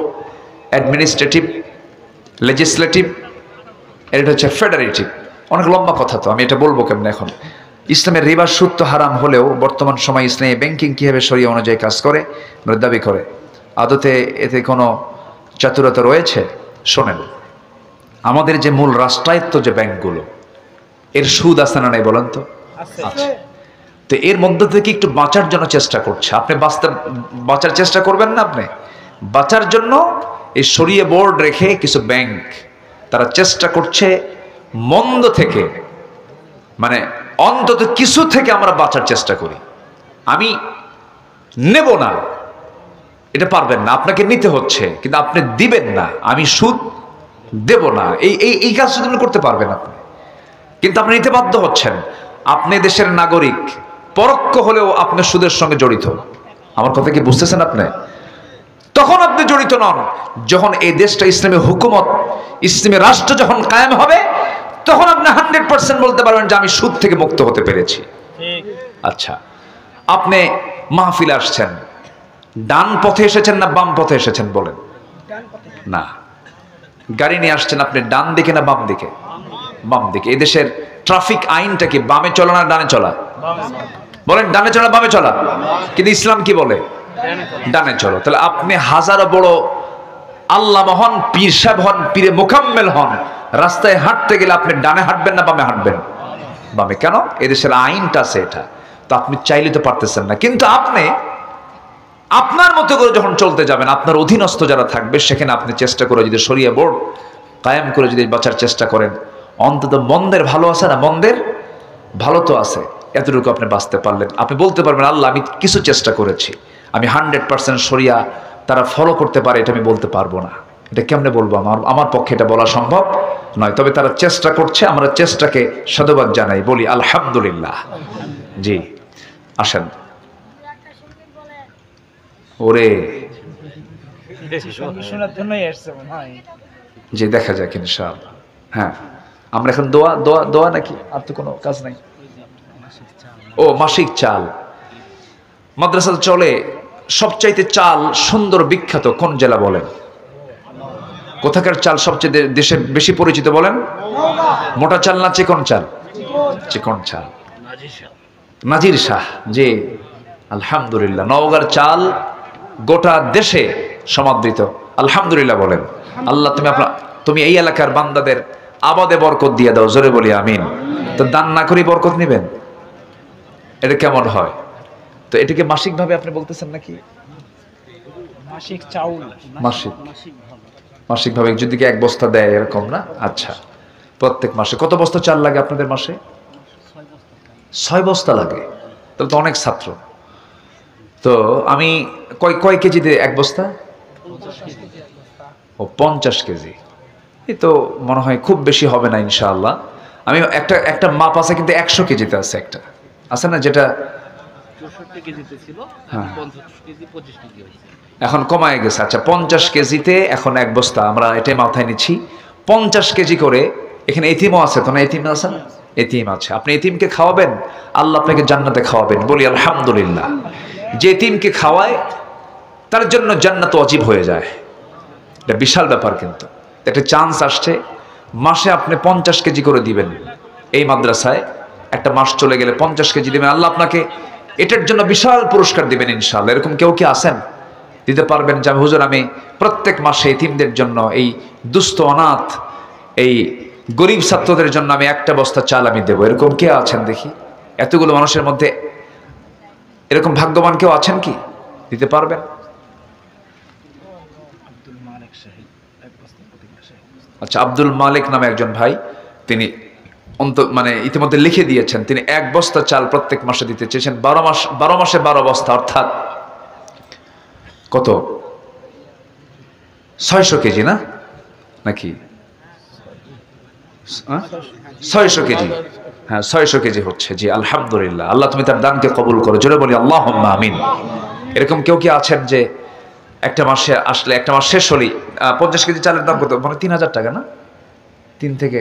অ্যাডমিনিস্ট্রেটিভ, লেজিসলেটিভ, এটা হচ্ছে ফেডারেটিভ। অনেক লম্বা কথা, তো আমি এটা বলবো কেমন। এখন ইসলামের রিবা, সুদ তো হারাম হলেও বর্তমান সময় ইসলামী ব্যাংকিং কীভাবে শরিয়া অনুযায়ী কাজ করে দাবি করে, আদতে এতে কোনো চাতুরতা রয়েছে? শোনেন, আমাদের যে মূল রাষ্ট্রায়ত্ত যে ব্যাংকগুলো, এর সুদ আছে না নাই বলেন তো? আচ্ছা, তো এর মধ্যে থেকে একটু বাঁচার জন্য চেষ্টা করছে। আপনি বাঁচার চেষ্টা করবেন না? আপনি বাঁচার জন্য এই শরিয়া বোর্ড রেখে কিছু ব্যাংক তারা চেষ্টা করছে মন্দ থেকে, মানে অন্তত কিছু থেকে আমরা বাঁচার চেষ্টা করি। আমি নেব না, এটা পারবেন না, আপনাকে নিতে হচ্ছে, কিন্তু আপনি দিবেন না। আমি সুদ দেব না, এই কাজ যদি করতে পারবেন আপনি, কিন্তু আপনি নিতে বাধ্য হচ্ছেন। আপনি দেশের নাগরিক, পরোক্ষ হলেও আপনি সুদের সঙ্গে জড়িত। আমার কথা কি বুঝতেছেন আপনি? তখন আপনি জড়িত নন যখন এই দেশটা ইসলামী হুকুমত, ইসলামী রাষ্ট্র যখন কায়েম হবে, তখন আপনি 100% বলতে পারবেন যে আমি সুদ থেকে মুক্ত হতে পেরেছি। আচ্ছা, আপনি মাহফিলে আসছেন, ডান পথে এসেছেন না বাম পথে এসেছেন বলেন? না, গাড়ি নিয়ে আসছেন, আপনি ডান দিকে না বাম দিকে? বাম দিকে। এই দেশের ট্রাফিক আইনটা কি বামে চলা না ডানে চলা? বলেন ডানে চলা বামে চলা? কিন্তু ইসলাম কি বলে? ডানে চলো। তাহলে আপনি হাজারো বড় আল্লামা হন, পীর সাহেব হন, পীরে মোকাম্মেল হন, রাস্তায় হাঁটতে গেলে আপনি ডানে হাঁটবেন না বামে হাঁটবেন? বামে। কেন? এদেশের আইনটা আছে এটা। তো আপনি চাইলে তো পারতেছেন না, কিন্তু আপনি আপনার মতো করে যখন চলতে যাবেন, আপনার অধীনস্থ যারা থাকবে সেখানে আপনি চেষ্টা করে যদি শরিয়া বোর্ড কায়েম করে যদি বাঁচার চেষ্টা করেন, অন্তত মন্দের ভালো আছে না? মন্দের ভালো তো আছে, এতটুকু আপনি বাঁচতে পারলেন। আপনি বলতে পারবেন আল্লাহ আমি কিছু চেষ্টা করেছি, আমি 100% শরিয়া তারা ফলো করতে পারে এটা আমি বলতে পারবো না। এটা কেমনে বলবো? আমার পক্ষে এটা বলা সম্ভব নয়। তবে তারা চেষ্টা করছে, আমরা চেষ্টাকে সাধুবাদ জানাই, বলি আলহামদুলিল্লাহ। জি আসেন। ওরে জি, দেখা যাক ইনশাআল্লাহ। হ্যাঁ, আমরা এখন দোয়া দোয়া দোয়া নাকি আর তো কোনো কাজ নাই? ও মাসিক চাল মাদ্রাসা চলে। সবচাইতে চাল সুন্দর বিখ্যাত কোন জেলা বলেন? কোথাকার চাল সবচেয়ে দেশে বেশি পরিচিত বলেন? মোটা চাল না চিকন চাল? চিকন চাল। নাজির শাহ, জি আলহামদুলিল্লাহ। নওগাঁর চাল গোটা দেশে সমাদৃত, আলহামদুলিল্লাহ বলেন। আল্লাহ তুমি এই এলাকার বান্দাদের আবাদে বরকত দিয়ে দাও, জোরে বলি আমিন। তো দান না করি বরকত নেবেন, এটা কেমন হয়? তো এটাকে মাসিক ভাবে আপনি বলতেছেন নাকি? মাসিক চাউল, মাসিক ভাবে যদি এক বস্তা দেয় এরকম না? আচ্ছা, প্রত্যেক মাসে কত বস্তা চাল লাগে আপনাদের মাসে? 6 বস্তা লাগে, তাহলে তো অনেক ছাত্র। তো আমি কয় কেজিতে এক বস্তা? ও 50 কেজি। এই তো মনে হয় খুব বেশি হবে না ইনশাআল্লাহ। আমি একটা মাপ আছে কিন্তু 100 কেজিতে আছে, একটা আছে না যেটা 64 কেজিতে ছিল, 50 কেজি 25 কেজি হয়েছে, এখন কমায় গেছে। আচ্ছা, 50 কেজিতে এখন এক বস্তা, আমরা এটাই মাথায় নিচ্ছি। 50 কেজি করে। এখানে এতিমও আছে তো না? এতিম আছে না? এতিম আছে। আপনি এতিমকে খাওয়াবেন, আল্লাহ আপনাকে জান্নাতে খাওয়াবেন, বলি আলহামদুলিল্লাহ। যে এতিমকে খাওয়ায় তার জন্য জান্নাত ওয়াজিব হয়ে যায়, এটা বিশাল ব্যাপার। কিন্তু একটা চান্স আসছে, মাসে আপনি 50 কেজি করে দিবেন। এই মাদ্রাসায় একটা মাস চলে গেলে 50 কেজি দিবেন, আল্লাহ আপনাকে এটার জন্য বিশাল পুরস্কার দিবেন ইনশাআল্লাহ। এরকম কেউ কি আছেন দিতে পারবেন যে হুজুর আমি প্রত্যেক মাসে এতিমদের জন্য, এই দুস্থ অনাথ এই গরিব ছাত্রদের জন্য আমি একটা বস্তা চাল আমি দেবো? এরকম কে আছেন দেখি? এতগুলো মানুষের মধ্যে এরকম ভাগ্যবান কেউ আছেন কি দিতে পারবেন? আচ্ছা, আব্দুল মালিক নামে একজন ভাই, তিনি ইতিমধ্যে লিখে দিয়েছেন, তিনি 1 বস্তা চাল প্রত্যেক মাসে দিতে চেয়েছেন। 12 মাসে 12 বস্তা, অর্থাৎ কত? 600 কেজি না নাকি? 600 কেজি, হ্যাঁ 600 কেজি হচ্ছে। জি আলহামদুলিল্লাহ, আল্লাহ তুমি তার দানকে কবুল করো, জোরে বলি আল্লাহুম্মা আমিন। এরকম কেউ কি আছেন যে একটা মাসে আসলে, একটা মাস শেষ হলেই 50 কেজি চালের দাম কত? মানে 3000 টাকা না? 3 থেকে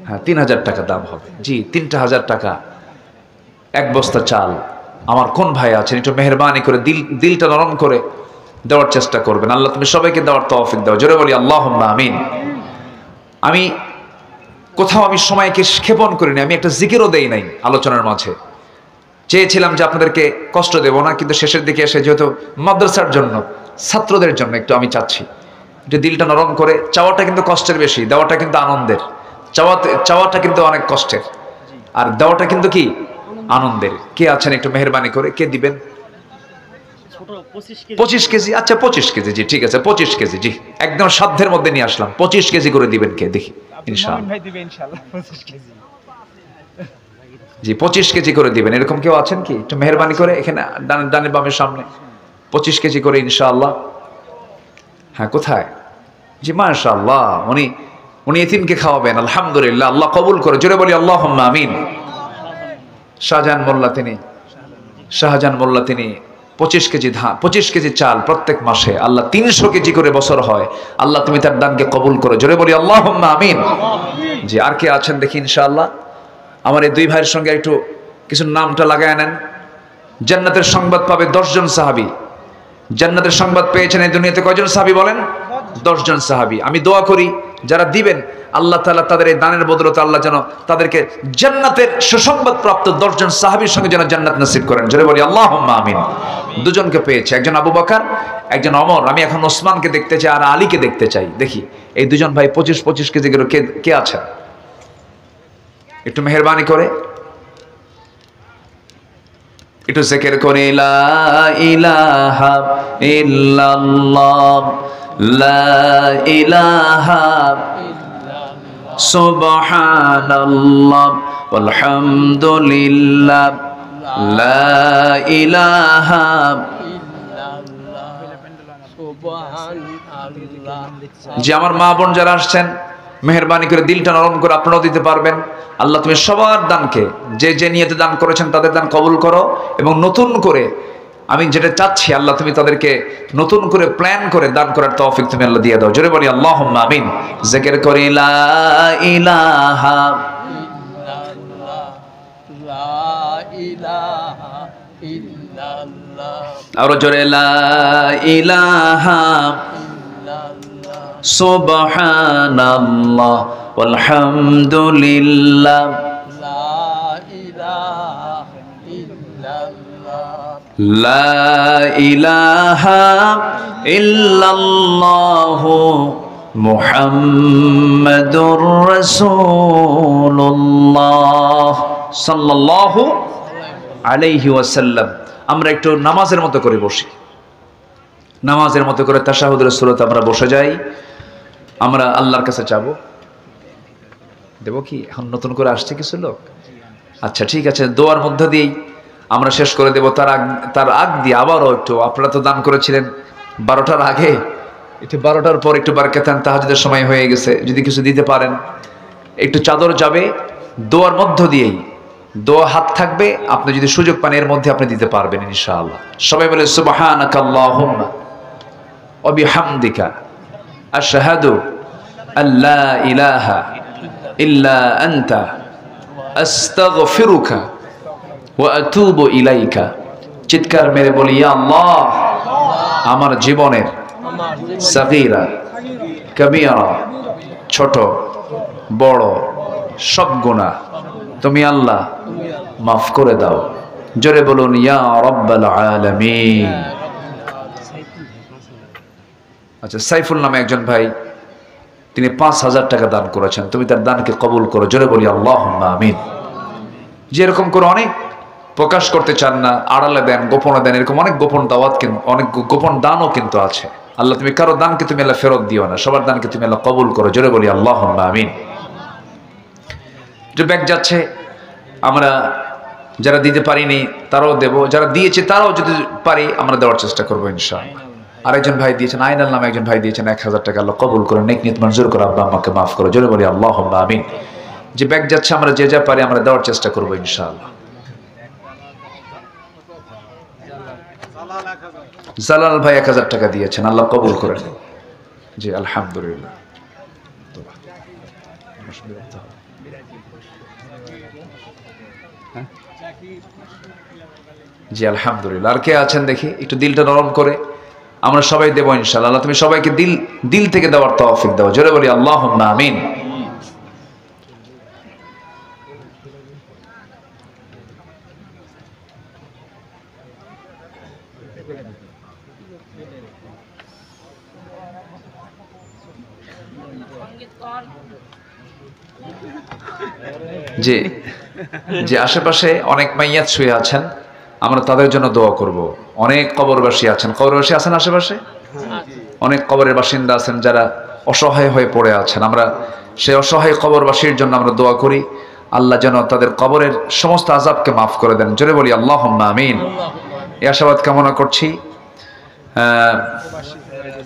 হ্যাঁ 3000 টাকা দাম হবে। জি 3000 টাকা 1 বস্তা চাল। আমার কোন ভাই আছেন একটু মেহেরবানি করে দিলটা নরম করে দেওয়ার চেষ্টা করবেন। আল্লাহ তুমি সবাইকে দেওয়ার তৌফিক দাও, জোরে বলি আল্লাহুম্মা আমিন। আমি কোথাও সময়কে ক্ষেপণ করিনি, আমি একটা জিকিরও দেই নাই আলোচনার মাঝে। চেয়েছিলাম যে আপনাদেরকে কষ্ট দেব না, কিন্তু শেষের দিকে এসে যেহেতু মাদ্রাসার জন্য, ছাত্রদের জন্য একটু আমি চাচ্ছি একটু দিলটা নরম করে। চাওয়াটা কিন্তু কষ্টের বেশি, দেওয়াটা কিন্তু আনন্দের। চাওয়াটা কিন্তু অনেক কষ্টের, আর দেওয়াটা কিন্তু কি আনন্দের। কে আছেন একটু মেহেরবানি করে, কে দিবেন? 25 কেজি। আচ্ছা 25 কেজি, জি ঠিক আছে 25 কেজি, জি একদম সাধ্যের মধ্যে নিয়ে আসলাম। 25 কেজি করে দিবেন কে দেখি ইনশাআল্লাহ? ভাই দিবে ইনশাআল্লাহ 25 কেজি। জি 25 কেজি করে দিবেন। এরকম কেউ আছেন কি একটু মেহেরবানি করে? এখানে ডানে বামের সামনে 25 কেজি করে ইনশাআল্লাহ। হ্যাঁ কোথায়? জি মাশাআল্লাহ, উনি এতিমকে খাওয়াবেন, আলহামদুলিল্লাহ, আল্লাহ কবুল করে, জোরে বলি আল্লাহুম্মা আমিন। শাহজাহান মোল্লা তিনি 25 কেজি চাল প্রত্যেক মাসে, আল্লাহ 300 কেজি করে বছর হয়, আল্লাহ তুমি তার দানকে কবুল করো, জোরে বলি আল্লাহুম্মা আমিন। জি আর কে আছেন দেখি ইনশাআল্লাহ? আমার এই 2 ভাইয়ের সঙ্গে একটু কিছু নামটা লাগায় নেন। জান্নাতের সংবাদ পাবে 10 জন সাহাবী। জান্নাতের সংবাদ পেয়েছেন এই দুনিয়াতে কয়জন সাহাবী বলেন? 10 জন সাহাবী। আমি দোয়া করি যারা দিবেন আল্লাহ তাআলা তাদের এই দানের বদলতে আল্লাহ যেন তাদেরকে জান্নাতের সুসংবাদ প্রাপ্ত 10 জন সাহাবীর সঙ্গে যেন জান্নাত নসিব করেন, জোরে বলি আল্লাহুম্মা আমিন। 2 জনকে পেয়েছে, একজন আবু বকর, একজন ওমর। আমি এখন ওসমানকে দেখতে চাই আর আলীকে দেখতে চাই। দেখি এই 2 জন ভাই 25 কেজি করে কে আছেন একটু মেহেরবানি করে একটু জিকির করে লা ইলাহা ইল্লাল্লাহ, লা ইলাহা সুবহানাল্লাহ আলহামদুলিল্লাহ, লা ইলাহা সুবহানাল্লাহ। যে আমার মা বোন যারা আসছেন মেহেরবানি করে দিলটা নরম করে আপনারাও দিতে পারবেন। আল্লাহ তুমি সবার দানকে, যে নিয়তে দান করেছেন তাদের দান কবুল করো, এবং নতুন করে আমি যেটা চাচ্ছি আল্লাহ তুমি তাদেরকে নতুন করে প্ল্যান করে দান করার তৌফিক তুমি আল্লাহ দিয়ে দাও, জোরে বলি আল্লাহুম্মা আমিন। জিকির করি লা ইলাহা আর জোরে লা ইলাহা সুবহানাল্লাহ ওয়ালহামদুলিল্লাহ লা ইলাহা ইল্লাল্লাহু মুহাম্মাদুর রাসূলুল্লাহ সাল্লাল্লাহু আলাইহি ওয়াসাল্লাম। আমরা একটু নামাজের মতো করে বসি, নামাজের মতো করে তাশাহুদের সূরাতে আমরা বসে যাই। আমরা আল্লাহর কাছে চাবো, দেব কি এখন নতুন করে আসছে কিছু লোক? আচ্ছা ঠিক আছে, দোয়ার মধ্য দিয়েই আমরা শেষ করে দেব। তার আগ দিয়ে আবারও একটু, আপনারা তো দান করেছিলেন 12টার আগে, একটু 12টার পর একটু বারকাতান তাহাজ্জুদের সময় হয়ে গেছে, যদি কিছু দিতে পারেন একটু চাদর যাবে দোয়ার মধ্য দিয়েই। দোয়া হাত থাকবে, আপনি যদি সুযোগ পান এর মধ্যে আপনি দিতে পারবেন ইনশাআল্লাহ। সবাই বলে সুবহানাকা আল্লাহুম্মা ওয়া বিহামদিকা আশহাদু আল্লা ইলাহা ইল্লা আনতা আস্তাগফিরুকা ওয়া আতুবু ইলাইকা। চিৎকার মেরে বলি, ইয়া আল্লাহ, আমার জীবনের সাগীরা কবিরা, ছোট বড় সব গুনাহ তুমি আল্লাহ মাফ করে দাও। জোরে বলুন ইয়া রাব্বাল আলামিন। আচ্ছা, সাইফুল নামে একজন ভাই, তিনি 5000 টাকা দান করেছেন, তুমি তার দানকে কবুল করো। জোরে বলি আল্লাহুম্মা আমিন। যে এরকম করে অনেক প্রকাশ করতে চান না, আড়ালে দেন, গোপনে দেন, এরকম অনেক গোপন দাওয়াত কিন্তু, অনেক গোপন দানও কিন্তু আছে। আল্লাহ তুমি কারো দানকে তুমি আল্লাহ ফেরত দিও না, সবার দানকে তুমি আল্লাহ কবুল করো। জোরে বলি আল্লাহুম্মা আমিন। যে ব্যাগ যাচ্ছে, আমরা যারা দিতে পারিনি তারাও দেব, যারা দিয়েছে তারাও যদি পারি আমরা দেওয়ার চেষ্টা করবো ইনশাআল্লাহ। আরেকজন ভাই দিয়েছেন, আইনাল নামে একজন ভাই দিয়েছেন 1000 টাকা, আল্লাহ কবুল করে, নেক নিয়ত মঞ্জুর করে, আব্বা আমাকে মাফ করো। জোরে বলি আল্লাহুম্মা আমিন। যে ব্যাগ যাচ্ছে আমরা যে যা পারি আমরা দেওয়ার চেষ্টা করবো ইনশাআল্লাহ। জালাল ভাই 1000 টাকা দিয়েছেন, আল্লাহ কবুল করেন। জি আলহামদুলিল্লাহ। জি আলহামদুলিল্লাহ। আর কে আছেন দেখি, একটু দিলটা নরম করে, আমরা সবাই দেবো ইনশাআল্লাহ। আল্লাহ তুমি সবাইকে দিল থেকে দেওয়ার তৌফিক দাও। জোরে বলি আল্লাহুম্মা আমিন। জি জি, আশেপাশে অনেক মাইয়াত শুয়ে আছেন, আমরা তাদের জন্য দোয়া করব। অনেক কবরবাসী আছেন, কবরবাসী আছেন আশেপাশে, অনেক কবরের বাসিন্দা আছেন যারা অসহায় হয়ে পড়ে আছেন। আমরা সেই অসহায় কবরবাসীর জন্য আমরা দোয়া করি, আল্লাহ যেন তাদের কবরের সমস্ত আযাবকে মাফ করে দেন। জোরে বলি আল্লাহুম্মা আমিন। এই আশাবাদ কামনা করছি।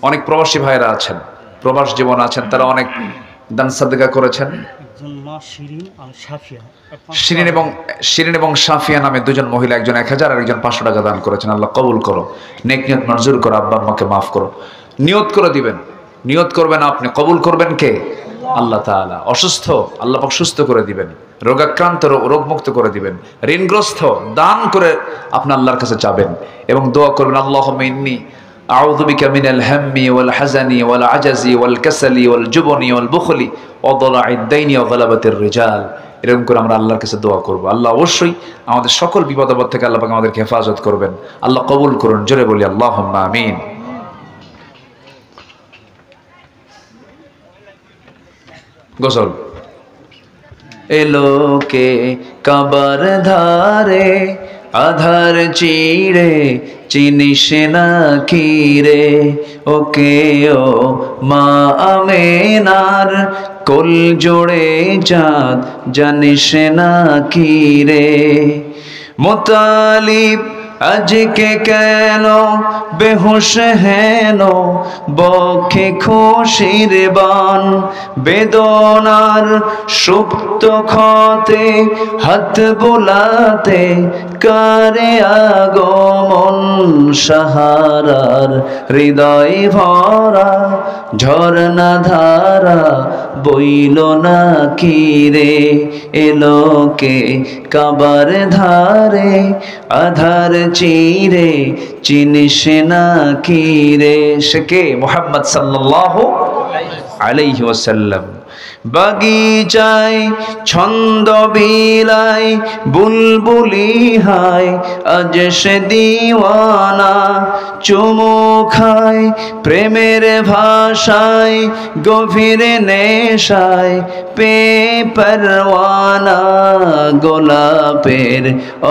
অনেক প্রবাসী ভাইরা আছেন, প্রবাস জীবন আছেন, তারা অনেক দান সাদকা করেছেন। শিরিন এবং সাফিয়া নামে দুজন মহিলা, একজন 1000 আর একজন 500 টাকা দান করেছেন। আল্লাহ কবুল করো, নেক নিয়ত মঞ্জুর করো, আব্বা আম্মাকে মাফ করো। নিয়ত করে দিবেন, নিয়ত করবেন আপনি, কবুল করবেন কে? আল্লাহ তাআলা। অসুস্থ আল্লাহ পাক সুস্থ করে দিবেন, রোগাক্রান্ত রোগমুক্ত করে দিবেন, ঋণগ্রস্ত দান করে আপনি আল্লাহর কাছে চাবেন এবং দোয়া করবেন, আল্লাহুম্মা ইন্নী আউযু বিকা মিনাল হাম্মি ওয়াল হাযানি ওয়াল আজাজি ওয়াল কাসালি ওয়াল জুবনি ওয়াল বুখলি ওয়া দালা'id দাইনি ওয়া গালাবাতির রিজাল। এরকম করে আমরা আল্লাহর কাছে দোয়া করব। আল্লাহ অবশ্যই আমাদের সকল বিপদ আপদ থেকে আল্লাহ পাক আমাদেরকে হেফাজত করবেন। আল্লাহ কবুল করুন। জোরে বলি আল্লাহুম্মা আমিন। গোসল এলোকে কাবার ধারে আধার চিড়ে চিনিস না কি রে, ওকে ও মা আমেনার কোল জোড়ে চাঁদ জানিস না কি রে। মুতালিব আজকে কেন বেহুশ হেন, বক্ষে খুশির বান বেদনার সুপ্ত ক্ষতে হাত বোলাতে কারে আগমন সাহারার হৃদয় ভরা ঝরনা ধারা বইল না কি রে। এলোকে কাবার ধারে আধার চিরে চিনিস না কি রে। সে কে? মুহাম্মদ সাল্লাল্লাহু আলাইহি ওয়াসাল্লাম। বাগিচায় ছন্দ বিলায় বুলবুলি হায়, আজ সে দিওয়ানা চুমু খায় প্রেমের ভাষায় গভীর নেশায় পে পরওয়ানা। গোলাপের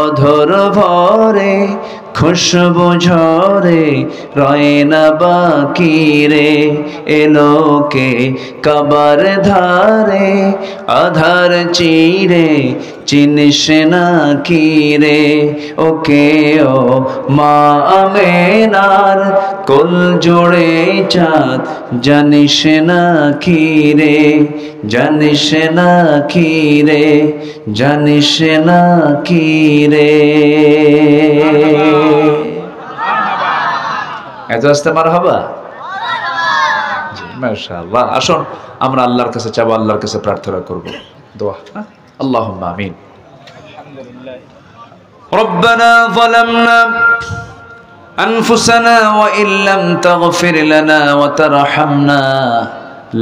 অধর ভরে খুশবু ঝরে রয় না বাকি রে। এলোকে কাবার ধারে আধার চিরে চিনিস না কি রে। ওকে ও মা আমেনার কোল জোড়ে চাঁদ জানিস না কি রে, জানিস না কি রে, জানিস না কি রে। এত আসতে মারহাবা। মাশাআল্লাহ। আসুন আমরা আল্লাহর কাছে চাবো, আল্লাহর কাছে প্রার্থনা করব। দোয়া। আল্লাহুম্মা আমিন। রব্বানা যালামনা আনফুসানা ওয়া ইল্লাম তাগফির লানা ওয়া তারহামনা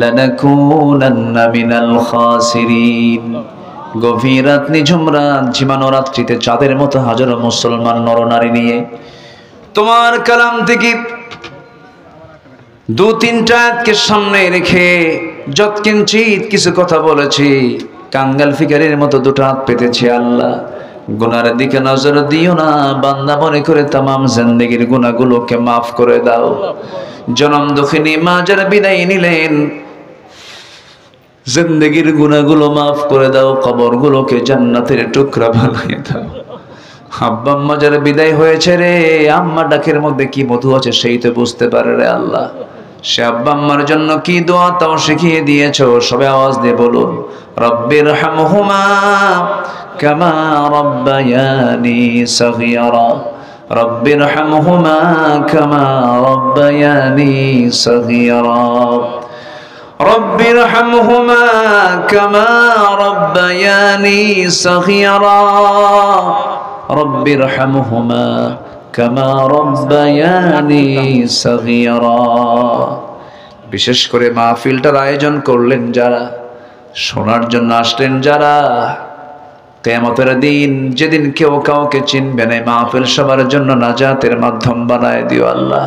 লানাকুনান্না মিনাল খাসিরিন। গভীর রাত, নিঝুম রাত, ঝিমানো রাত্রিতে চাঁদের মতো হাজারো মুসলমান নরনারী নিয়ে তোমার কালাম থেকে দু তিনটা আয়াতকে সামনে রেখে যৎকিঞ্চিত কিছু কথা বলেছি। কাঙ্গাল ফিকারের মতো দুটো হাত পেতেছি। আল্লাহ, গুনার দিকে নজর দিও না, বান্দা মনে করে তামাম জিন্দেগির গুনাহগুলোকে মাফ করে দাও। জনম দুঃখিনী মা যারা বিদায় নিলেন, জিন্দেগির গুনাহগুলো মাফ করে দাও, কবরগুলোকে জান্নাতের টুকরা বানিয়ে দাও। আব্বা আম্মা যারা বিদায় হয়েছে রে, আম্মা ডাকের মধ্যে কি মধু আছে সেই তো বুঝতে পারে রে আল্লাহ। সে আব্বা আম্মার জন্য কি দোয়া তাও শিখিয়ে দিয়েছো। সবে আওয়াজ দিয়ে বলুন, রব্বির হামহুমা কামা রব্বায়ানি সগীরা, রব্বির হামহুমা কামা রব্বায়ানি সগীরা, রব্বির হামহুমা কামা রব্বায়ানি সগীরা, রব্বির হামহুমা কামা রব্বায়ানি সগীরা। বিশেষ করে মাহফিলটার আয়োজন করলেন যারা, শোনার জন্য আসলেন যারা, কিয়ামতের দিন যেদিন কেউ কাউকে চিনবে না, মাহফিল সবার জন্য নাজাতের মাধ্যম বানায় দিও আল্লাহ।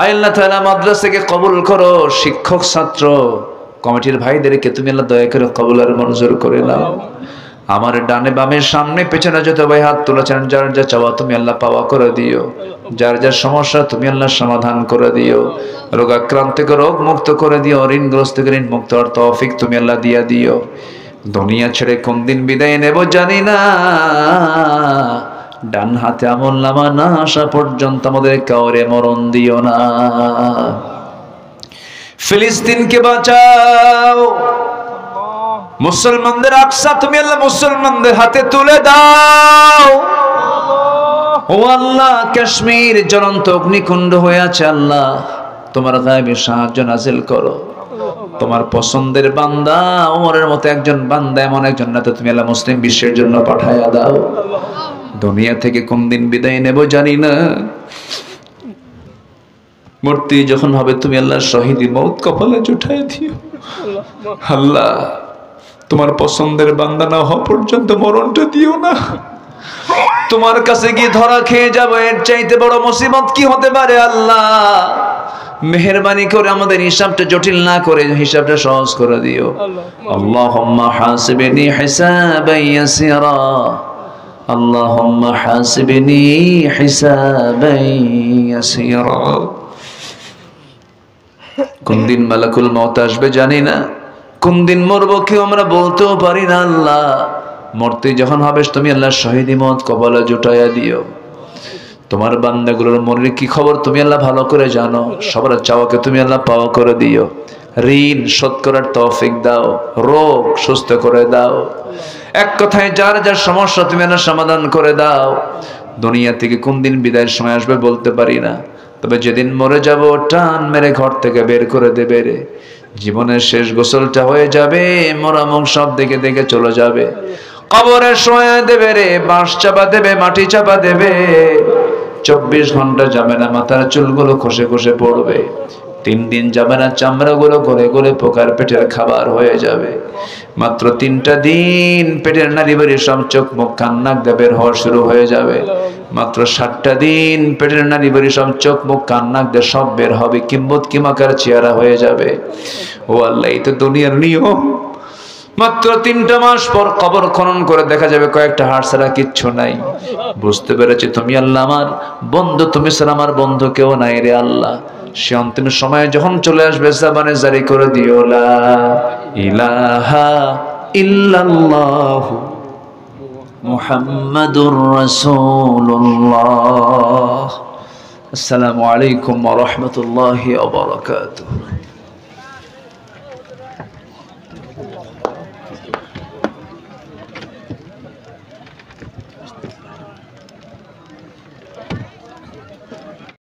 আল্লাহ তাআলা মাদ্রাসাকে কবুল করো, শিক্ষক ছাত্র কমিটির ভাইদেরকে তুমি আল্লাহ দয়া করে কবুল আর মঞ্জুর করে নাও। আমার ডানে বামে সামনে পেছনে যত ভাই হাত তুলেছেন, যার যা চাওয়া তুমি আল্লাহ পাওয়া করে দিও, যার যা সমস্যা তুমি আল্লাহ সমাধান করে দিও, রোগাক্রান্তকে রোগ মুক্ত করে দিও, ঋণগ্রস্তকে ঋণ মুক্ত হওয়ার তৌফিক তুমি আল্লাহ দিয়া দিও। দুনিয়া ছেড়ে কোন দিন বিদায় নেব জানি না, ডান হাতে আমলনামা না আসা পর্যন্ত আমাদের কাউরে মরণ দিও না। ফিলিস্তিনকে বাঁচাও, মুসলমানদের আকসা তুমি আল্লাহ মুসলমানদের হাতে তুলে দাও। ও আল্লাহ, কাশ্মীর জ্বলন্ত অগ্নিকুণ্ড হয়ে আছে, আল্লাহ তোমার গায়েবী সাহায্য নাজিল করো। তোমার পছন্দের বান্দা ওমরের মতো একজন বান্দা, এমন একজন নেতা তুমি আল্লাহ মুসলিম বিশ্বের জন্য পাঠায়া দাও। দুনিয়া থেকে কোন দিন বিদায় নেব জানি না, মূর্তি যখন হবে তুমি আল্লাহ শহীদি মৌত কপালে জুটাই দিও। আল্লাহ, তোমার পছন্দের বান্দা না হওয়া পর্যন্ত মরণটা দিও না। তোমার কাছে গিয়ে ধরা খেয়ে যাবো, এর চাইতে বড় মুসিবত কি হতে পারে? আল্লাহ, মেহেরবানি করে আমাদের হিসাবটা জটিল না করে হিসাবটা সহজ করে দিও। আল্লাহুম্মা হাসিবনি হিসাবান ইয়াসিরা, আল্লাহুম্মা হাসিবনি হিসাবান ইয়াসিরা। কোন দিন মালাকুল মউত আসবে জানি না, কোন দিন মরবো কেউ আমরা বলতেও পারি না। আল্লাহ, মরতে যখন হবে তুমি আল্লাহ শহীদি মত কপালে জুটাইয়া দিও। তোমার বান্দাগুলোর মনের কি খবর তুমি আল্লাহ ভালো করে জানো, সবার চাওয়াকে তুমি আল্লাহ পাওয়া করে দিও। ঋণ শোধ করার তৌফিক দাও, রোগ সুস্থ করে দাও। এক কথায় যার যার সমস্যা তুমি আল্লাহ সমাধান করে দাও। দুনিয়া থেকে কোন দিন বিদায়ের সময় আসবে বলতে পারি না, তবে যেদিন মরে যাব টান মেরে ঘর থেকে বের করে দেবে রে। জীবনের শেষ গোসলটা হয়ে যাবে, মরা মুখ সব দেখে দেখে চলে যাবে। কবরে শোয়া দেবে রে, বাঁশ চাপা দেবে, মাটি চাপা দেবে, 24 ঘন্টা যাবে না মাথার চুলগুলো খসে খসে পড়বে, 3 দিন যাবে না চামড়াগুলো গলে গলে পোকার পেটের খাবার হয়ে যাবে, মাত্র 3টা দিন পেটের নাড়িবাড়ি সব চোখ মুখ কান নাক দিয়ে বের হওয়া শুরু হয়ে যাবে, মাত্র 7টা দিন পেটের নাড়িবাড়ি সব চোখ মুখ কান নাক দিয়ে সব বের হবে, কিম্মত কিমাকার চেহারা হয়ে যাবে। ও আল্লাহ, এই তো দুনিয়ার নিয়ম। মাত্র 3টা মাস পর কবর খনন করে দেখা যাবে কয়েকটা হাড় ছাড়া কিচ্ছু নাই। বুঝতে পেরেছি তুমি আল্লাহ আমার বন্ধু, তুমি ছাড়া আমার বন্ধু কেউ নাই রে আল্লাহ। সে অন্তিম সময় যখন চলে আসবে জাবানে জারি করে দিও লা ইলাহা ইল্লাল্লাহ মুহাম্মাদুর রাসূলুল্লাহ। আসসালামু আলাইকুম ওয়া রাহমাতুল্লাহি ওয়া বারাকাতুহু।